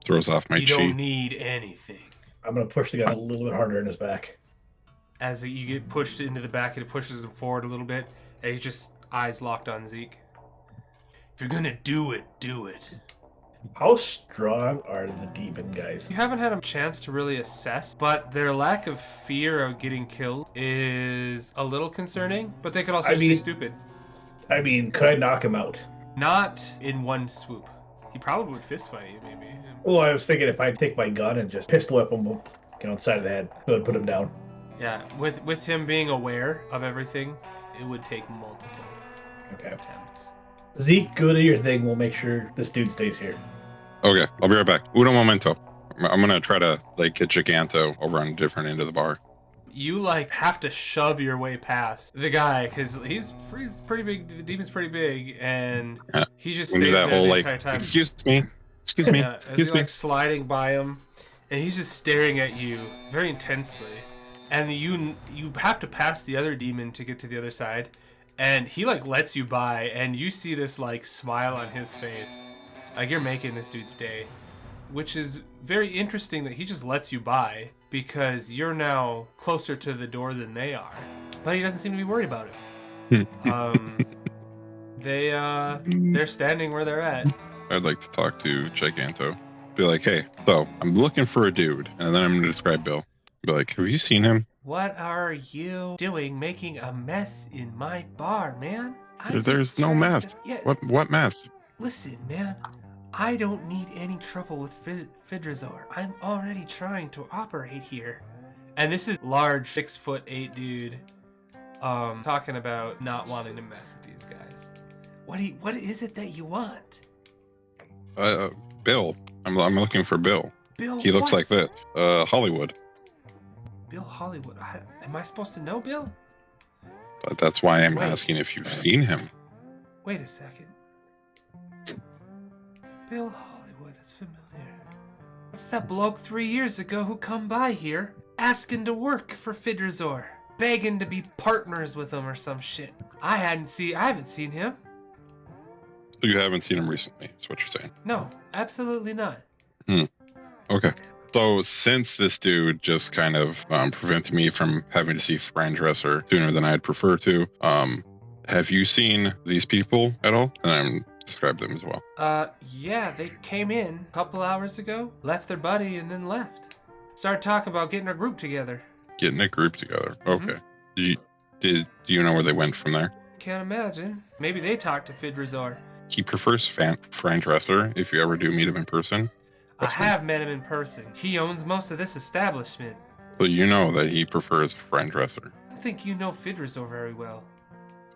throws off my You chi. don't need anything. I'm gonna push the guy a little bit harder in his back. As you get pushed into the back, it pushes him forward a little bit, and he's just eyes locked on Zeke. If you're gonna do it, do it. How strong are the demon guys? You haven't had a chance to really assess, but their lack of fear of getting killed is a little concerning, but they could also just be stupid. I mean, could I knock him out? Not in one swoop. He probably would fist fight you, maybe. Well, I was thinking if I take my gun and just pistol whip him, on the side of the head, it would put him down. Yeah, with him being aware of everything, it would take multiple attempts. Zeke, go to your thing. We'll make sure this dude stays here. Okay, I'll be right back. Uno momento. I'm gonna try to get Giganto over on a different end of the bar. You have to shove your way past the guy because he's pretty big. The demon's pretty big, and he just stays there the entire time. Excuse me. Yeah, as you're sliding by him, and he's just staring at you very intensely, and you have to pass the other demon to get to the other side, and he lets you by, and you see this smile on his face, you're making this dude's day, which is very interesting that he just lets you by because you're now closer to the door than they are, but he doesn't seem to be worried about it. They're standing where they're at. I'd like to talk to Giganto. Be like, hey, so I'm looking for a dude, and then I'm gonna describe Bill. Be like, have you seen him? What are you doing making a mess in my bar, man? There's no mess. What mess? Listen, man. I don't need any trouble with Fidrazor. I'm already trying to operate here. And this is large 6'8" dude talking about not wanting to mess with these guys. What is it that you want? Bill. I'm looking for Bill. Bill, he looks like this. Hollywood. Bill Hollywood. Am I supposed to know Bill? But that's why I'm asking if you've seen him. Wait a second. Bill Hollywood, that's familiar. It's that bloke 3 years ago who come by here asking to work for Fidrazor, begging to be partners with him or some shit. I haven't seen him. So you haven't seen him recently, is what you're saying? No, absolutely not. Okay. So since this dude just kind of prevented me from having to see Fran Dresser sooner than I'd prefer to, have you seen these people at all? And I'm describe them as well. Yeah, they came in a couple hours ago, left their buddy, and then left. Started talking about getting a group together. Getting a group together. Okay. Do you know where they went from there? Can't imagine. Maybe they talked to Fidrazor. He prefers Fran Dresser if you ever do meet him in person. I have met him in person. He owns most of this establishment. So you know that he prefers Fran Dresser. I think you know Fidrazor very well.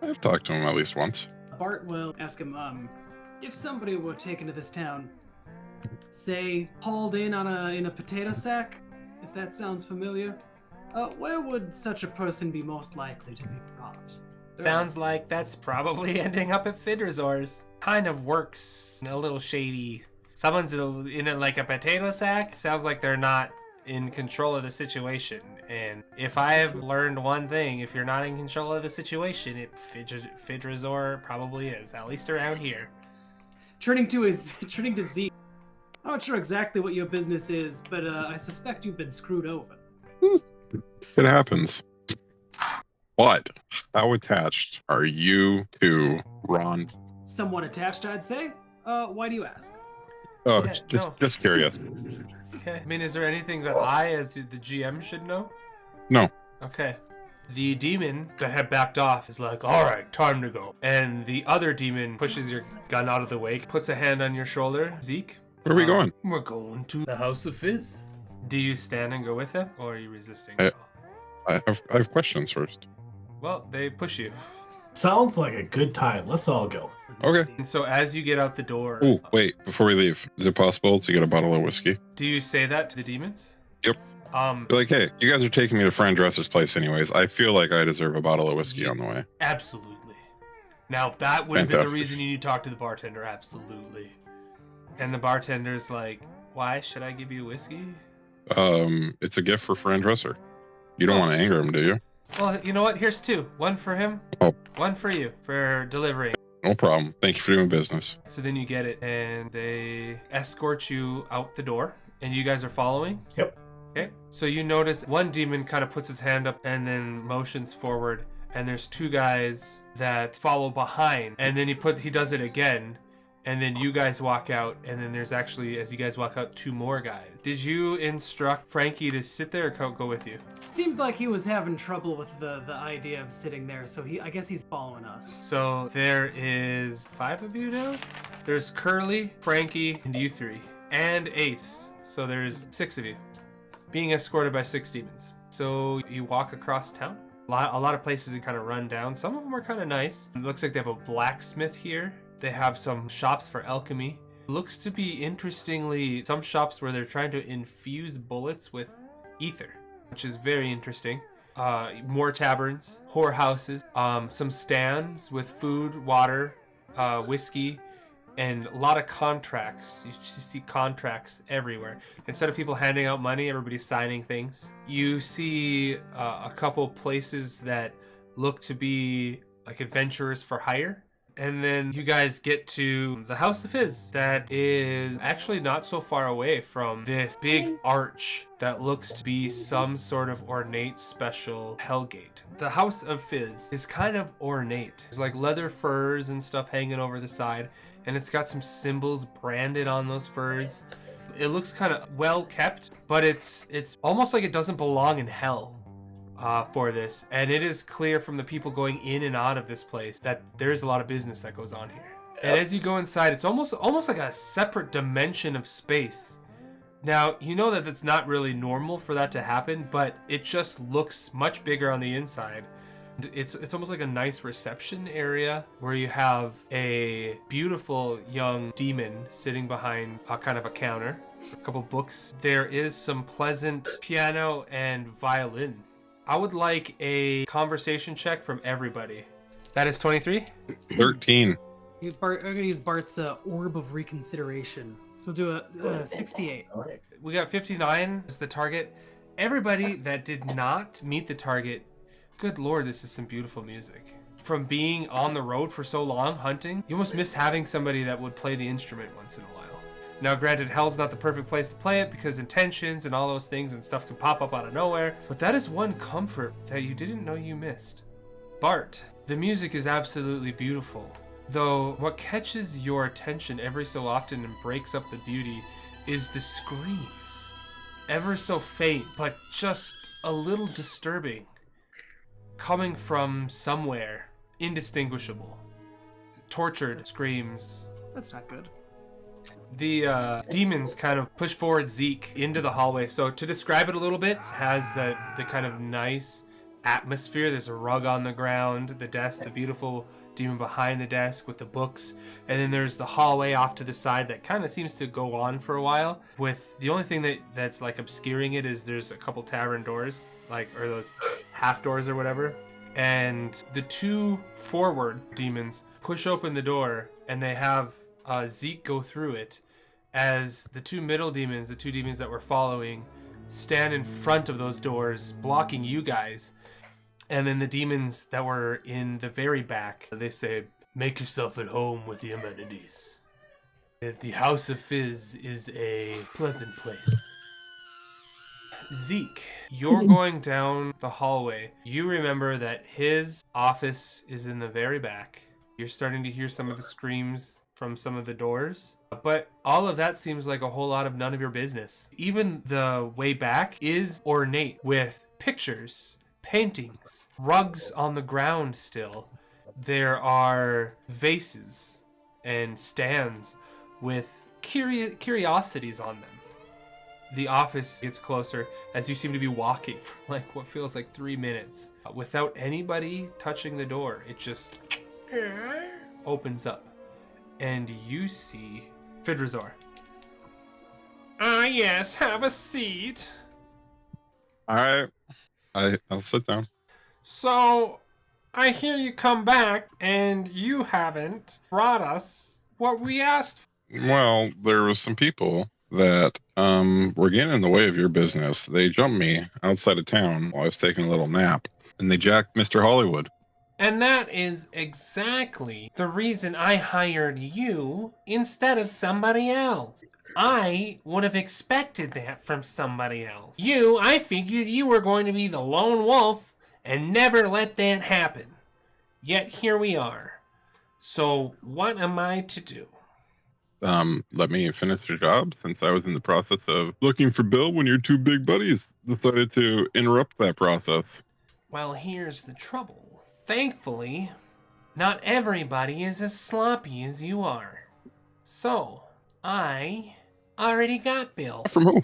I've talked to him at least once. Bart will ask him, if somebody were taken to this town, say hauled in in a potato sack, if that sounds familiar, where would such a person be most likely to be brought? Sounds like that's probably ending up at Fidrazor's. Kind of works a little shady. Someone's in a potato sack. Sounds like they're not in control of the situation. And if I have learned one thing, if you're not in control of the situation, Fidrazor probably is, at least around here. Turning to Zeke. I'm not sure exactly what your business is, but I suspect you've been screwed over. It happens. But how attached are you to Ron? Somewhat attached, I'd say. Why do you ask? Oh, Yeah, just curious. I mean, is there anything that I, as the GM, should know? No. Okay. The demon that had backed off is like, all right, time to go. And the other demon pushes your gun out of the way, puts a hand on your shoulder. Zeke? Where are we going? We're going to the House of Fizz. Do you stand and go with them, or are you resisting? I have questions first. Well, they push you. Sounds like a good time. Let's all go. Okay. And so as you get out the door... Oh, wait, before we leave, is it possible to get a bottle of whiskey? Do you say that to the demons? Yep. Be like, hey, you guys are taking me to Fran Dresser's place anyways. I feel like I deserve a bottle of whiskey on the way. Absolutely. Now, if that would have been the Fantastic. reason you need to talk to the bartender, absolutely. And the bartender's like, why should I give you whiskey? It's a gift for Fran Dresser. You don't want to anger him, do you? Well, you know what? Here's 2. 1 for him, Oh. 1 for you for delivering. No problem. Thank you for doing business. So then you get it, and they escort you out the door, and you guys are following? Yep. Okay. So you notice one demon kind of puts his hand up and then motions forward, and there's 2 guys that follow behind, and then he does it again, and then you guys walk out, and then there's actually, as you guys walk out, 2 more guys. Did you instruct Frankie to sit there or go with you? Seemed like he was having trouble with the idea of sitting there, so I guess he's following us. So there is 5 of you now? There's Curly, Frankie, and you 3, and Ace. So there's 6 of you being escorted by 6 demons. So you walk across town. A lot of places are kind of run down. Some of them are kind of nice. It looks like they have a blacksmith here. They have some shops for alchemy. Looks to be, interestingly, some shops where they're trying to infuse bullets with ether, which is very interesting. More taverns, whorehouses, some stands with food, water, whiskey, and a lot of contracts. You see contracts everywhere. Instead of people handing out money, everybody's signing things. You see a couple places that look to be like adventurers for hire. And then you guys get to the House of Fizz that is actually not so far away from this big arch that looks to be some sort of ornate special hellgate. The House of Fizz is kind of ornate. There's like leather furs and stuff hanging over the side, and it's got some symbols branded on those furs. It looks kind of well kept, but it's almost like it doesn't belong in hell. For this, and it is clear from the people going in and out of this place that there's a lot of business that goes on here. And as you go inside, it's almost like a separate dimension of space. Now, you know that that's not really normal for that to happen, but it just looks much bigger on the inside. It's almost like a nice reception area where you have a beautiful young demon sitting behind a kind of a counter, a couple books. There is some pleasant piano and violin. I would like a conversation check from everybody. That is 23? 13. I'm gonna use Bart's Orb of Reconsideration. So we'll do a 68. All right. We got 59 as the target. Everybody that did not meet the target, good lord, this is some beautiful music. From being on the road for so long, hunting, you almost miss having somebody that would play the instrument once in a while. Now, granted, hell's not the perfect place to play it because intentions and all those things and stuff can pop up out of nowhere, but that is one comfort that you didn't know you missed. Bart, the music is absolutely beautiful, though what catches your attention every so often and breaks up the beauty is the screams. Ever so faint, but just a little disturbing, coming from somewhere indistinguishable. Tortured screams. That's not good. The demons kind of push forward Zeke into the hallway. So to describe it a little bit, it has the kind of nice atmosphere. There's a rug on the ground, the desk, the beautiful demon behind the desk with the books, and then there's the hallway off to the side that kind of seems to go on for a while. With the only thing that's like obscuring it is there's a couple tavern doors, or those half doors or whatever. And the 2 forward demons push open the door, and they have Zeke go through it, as the 2 middle demons, the 2 demons that we're following, stand in front of those doors, blocking you guys. And then the demons that were in the very back, they say, make yourself at home with the amenities. The House of Fizz is a pleasant place. Zeke, you're going down the hallway. You remember that his office is in the very back. You're starting to hear some of the screams from some of the doors, but all of that seems like a whole lot of none of your business. Even the way back is ornate with pictures, paintings, rugs on the ground still. There are vases and stands with curiosities on them. The office gets closer as you seem to be walking for like what feels like 3 minutes without anybody touching the door. It just opens up. And you see Fidrazor. Ah, yes, have a seat. All right. I'll sit down. So, I hear you come back, and you haven't brought us what we asked for. Well, there was some people that were getting in the way of your business. They jumped me outside of town while I was taking a little nap, and they jacked Mr. Hollywood. And that is exactly the reason I hired you instead of somebody else. I would have expected that from somebody else. I figured you were going to be the lone wolf and never let that happen. Yet here we are. So what am I to do? Let me finish the job since I was in the process of looking for Bill when your two big buddies decided to interrupt that process. Well, here's the trouble. Thankfully, not everybody is as sloppy as you are. So, I already got Bill. From who?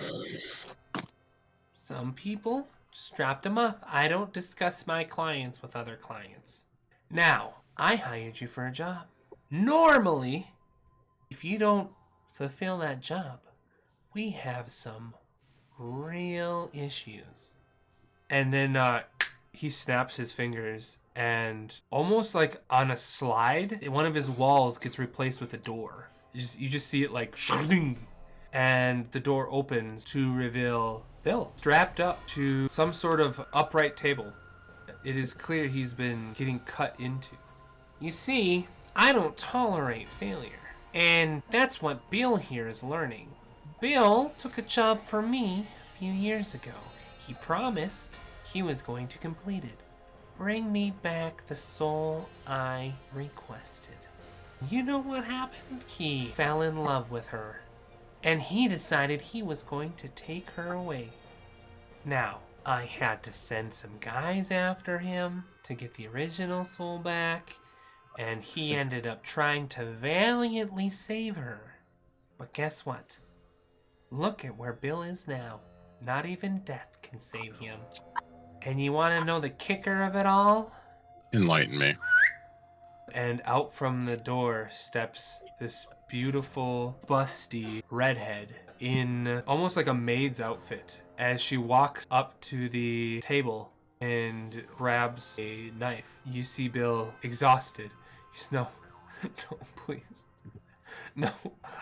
Some people just dropped him off. I don't discuss my clients with other clients. Now, I hired you for a job. Normally, if you don't fulfill that job, we have some real issues. And then he snaps his fingers, and almost like on a slide, one of his walls gets replaced with a door. You just see it like shing, and the door opens to reveal Bill strapped up to some sort of upright table. It is clear he's been getting cut into. You see, I don't tolerate failure, and that's what Bill here is learning. Bill took a job for me a few years ago. He promised he was going to complete it. Bring me back the soul I requested. You know what happened? He fell in love with her, and he decided he was going to take her away. Now, I had to send some guys after him to get the original soul back, and he ended up trying to valiantly save her. But guess what? Look at where Bill is now. Not even death can save him. And you want to know the kicker of it all? Enlighten me. And out from the door steps this beautiful, busty redhead in almost like a maid's outfit as she walks up to the table and grabs a knife. You see Bill exhausted. He's, no, please. No,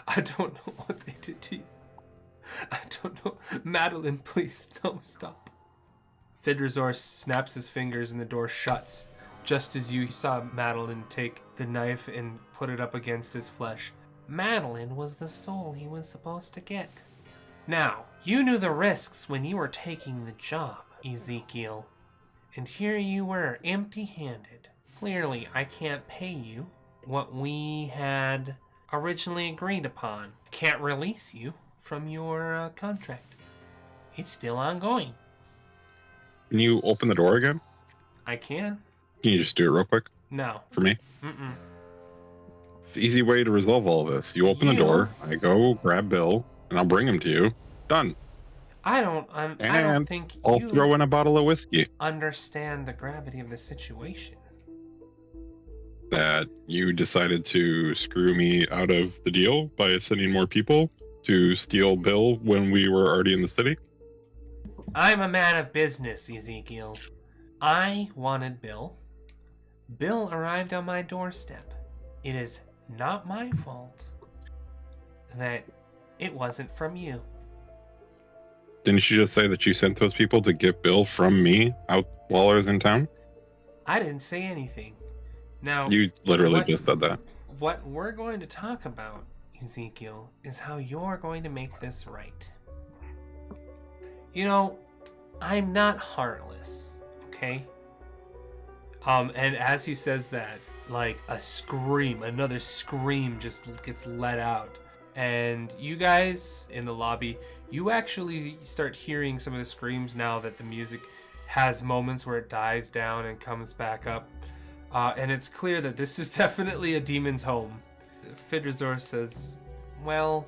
I don't know what they did to you. I don't know. Madeline, please, no, stop. Fidrazor snaps his fingers and the door shuts, just as you saw Madeline take the knife and put it up against his flesh. Madeline was the soul he was supposed to get. Now, you knew the risks when you were taking the job, Ezekiel. And here you were, empty-handed. Clearly, I can't pay you what we had originally agreed upon. Can't release you from your contract. It's still ongoing. Can you open the door again? I can. Can you just do it real quick No. for me? Mm-mm. It's an easy way to resolve all of this. You open the door, I go grab Bill, and I'll bring him to you. Done. I don't think I'll you throw in a bottle of whiskey. understand the gravity of the situation. That you decided to screw me out of the deal by sending more people to steal Bill when we were already in the city? I'm a man of business, Ezekiel. I wanted Bill. Bill arrived on my doorstep. It is not my fault that it wasn't from you. Didn't you just say that you sent those people to get Bill from me out while I was in town? I didn't say anything. Now, You literally just said that. what we're going to talk about, Ezekiel, is how you're going to make this right. You know, I'm not heartless, okay? And as he says that, like another scream just gets let out. And you guys in the lobby, you actually start hearing some of the screams now that the music has moments where it dies down and comes back up. And it's clear that this is definitely a demon's home. Fidrazor says, well,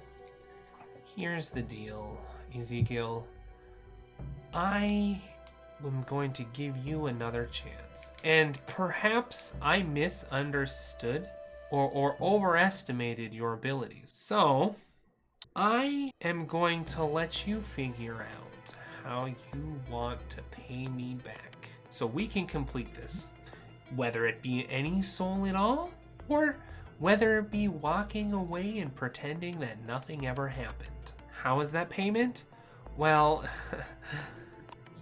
here's the deal, Ezekiel. I am going to give you another chance. And perhaps I misunderstood or overestimated your abilities. So, I am going to let you figure out how you want to pay me back so we can complete this. Whether it be any soul at all, or whether it be walking away and pretending that nothing ever happened. How is that payment? Well,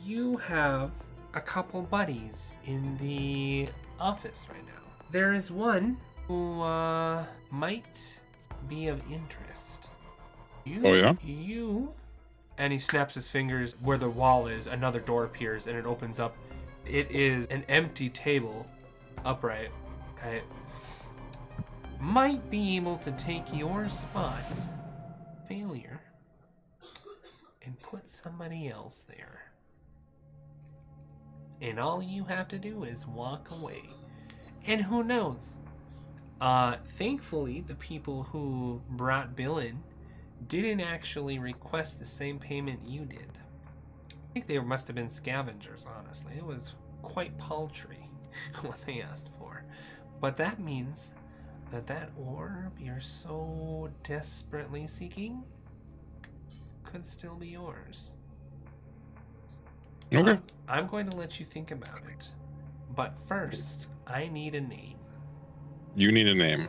you have a couple buddies in the office right now. There is one who might be of interest. Oh, yeah? You, and he snaps his fingers where the wall is. Another door appears and it opens up. It is an empty table, upright, right? Might be able to take your spot, failure, and put somebody else there. And all you have to do is walk away. And who knows? Thankfully, the people who brought Bill in didn't actually request the same payment you did. I think they must have been scavengers, honestly. It was quite paltry what they asked for. But that means that orb you're so desperately seeking could still be yours. Okay. I'm going to let you think about it. But first, I need a name. You need a name.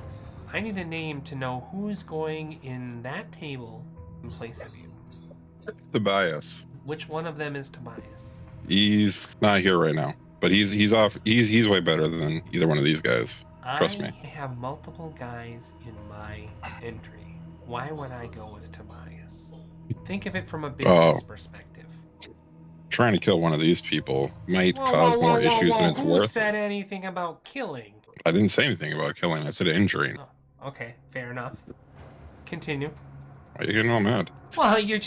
I need a name to know who's going in that table in place of you. Tobias. Which one of them is Tobias? He's not here right now, but he's off. He's way better than either one of these guys. Trust me. I have multiple guys in my entry. Why would I go with Tobias? Think of it from a business perspective. Trying to kill one of these people might cause more issues than it's Who worth. said anything about killing? I didn't say anything about killing. I said injuring. Oh, okay, fair enough. Continue. Why are you getting all mad? Well, you're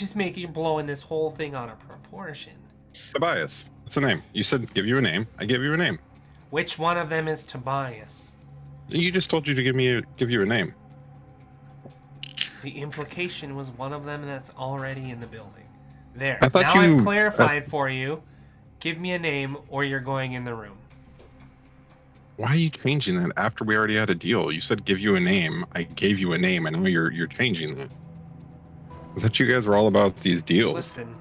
blowing this whole thing out of proportion. Tobias. What's the name? You said give you a name. I gave you a name. Which one of them is Tobias? You just told you to give you a name. The implication was one of them that's already in the building. There. I thought Now you- I've clarified for you. Give me a name or you're going in the room. Why are you changing that after we already had a deal? You said give you a name. I gave you a name, and now you're changing that. I thought you guys were all about these deals. Listen,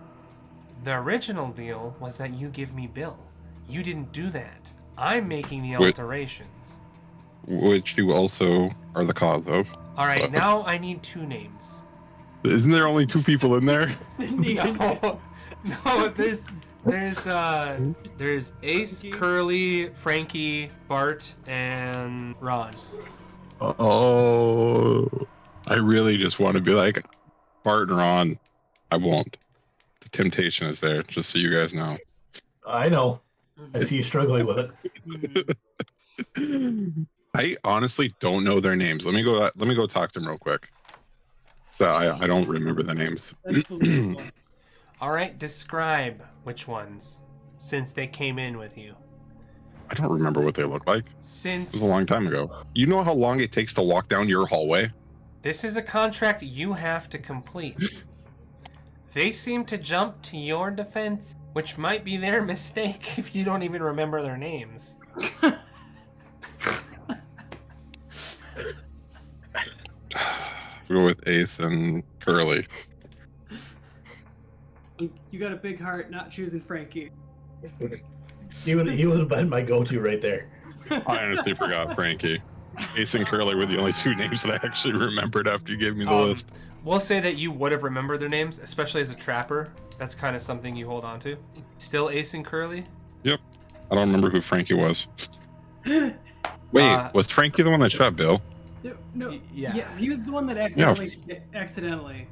the original deal was that you give me Bill. You didn't do that. I'm making the Wait. alterations. Which you also are the cause of. All right, But- now I need two names. Isn't there only two people in there? No, there's Ace, Curly, Frankie, Bart, and Ron. Oh, I really just want to be like Bart and Ron. I won't. The temptation is there, just so you guys know. I know. I see you struggling with it. I honestly don't know their names. Let me go talk to them real quick. So I don't remember the names. That's believable. All right, describe which ones, since they came in with you. I don't remember what they look like. It Since was a long time ago. You know how long it takes to walk down your hallway? this is a contract you have to complete. They seem to jump to your defense, which might be their mistake if you don't even remember their names. We go with Ace and Curly. You got a big heart not choosing Frankie. He would have been my go-to right there. I honestly forgot Frankie. Ace and Curly were the only two names that I actually remembered after you gave me the list. We'll say that you would have remembered their names, especially as a trapper. That's kind of something you hold on to. Still Ace and Curly? Yep. I don't remember who Frankie was. Wait, was Frankie the one that shot Bill? No, Yeah. he was the one that accidentally.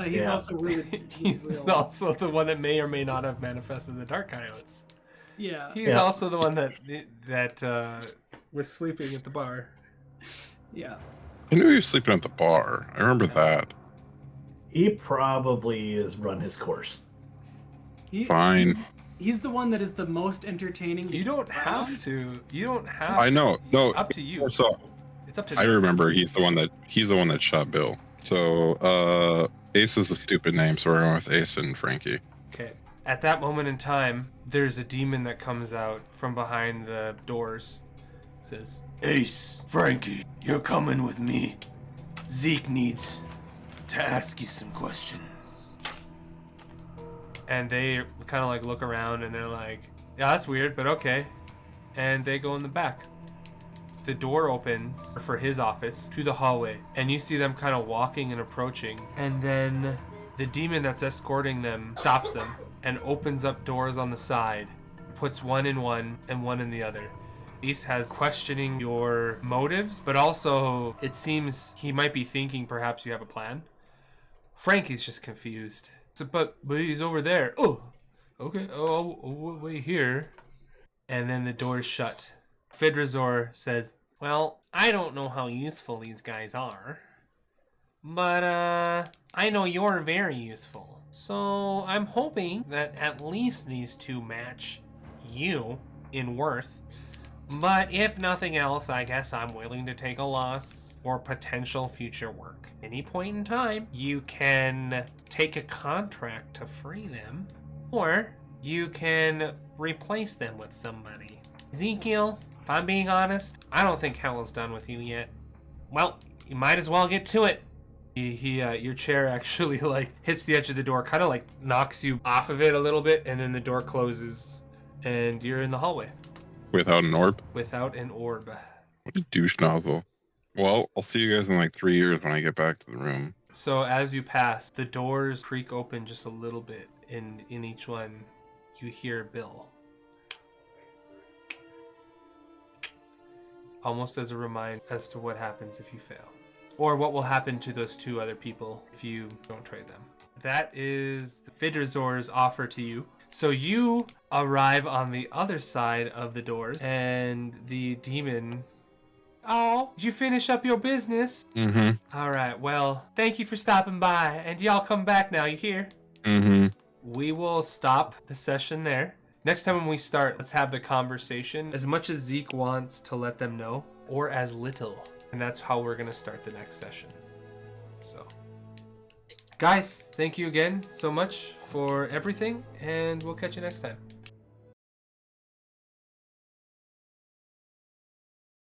He's Yeah. also really. He's real. also the one that may or may not have manifested the Dark Coyotes. Yeah. He's Yeah. also the one that was sleeping at the bar. Yeah. I knew he was sleeping at the bar. I remember that. He probably has run his course. Fine. He's the one that is the most entertaining. You don't have to. You don't have. I know. No. It's up to you. So It's up to I you. remember he's the one that shot Bill. So Ace is the stupid name, so we're going with Ace and Frankie. Okay. At that moment in time, there's a demon that comes out from behind the doors. Says, "Ace, Frankie, you're coming with me. Zeke needs to ask you some questions." And they kind of like look around and they're like, yeah, that's weird, but okay. And they go in the back. The door opens for his office to the hallway, and you see them kind of walking and approaching. And then the demon that's escorting them stops them and opens up doors on the side, puts one in one and one in the other. Ace has questioning your motives, but also it seems he might be thinking perhaps you have a plan. Frankie's just confused. So, but he's over there. Oh, okay. Oh, wait here. And then the door's shut. Fidrazor says, well, I don't know how useful these guys are, but I know you're very useful. So I'm hoping that at least these two match you in worth. But if nothing else, I guess I'm willing to take a loss for potential future work. Any point in time, you can take a contract to free them, or you can replace them with somebody. Ezekiel, if I'm being honest, I don't think hell is done with you yet. Well, you might as well get to it. Your chair actually like hits the edge of the door, kind of like knocks you off of it a little bit, and then the door closes, and you're in the hallway. Without an orb? Without an orb. What a douche nozzle. Well, I'll see you guys in like 3 years when I get back to the room. So as you pass, the doors creak open just a little bit. In each one, you hear Bill. Almost as a reminder as to what happens if you fail. Or what will happen to those two other people if you don't trade them. That is the Fidrazor's offer to you. So you arrive on the other side of the doors, and the demon... Oh, did you finish up your business? Mm-hmm. All right, well, thank you for stopping by, and y'all come back now, you hear? Mm-hmm. We will stop the session there. Next time when we start, let's have the conversation as much as Zeke wants to let them know, or as little. And that's how we're going to start the next session. So, guys, thank you again so much for everything, and we'll catch you next time.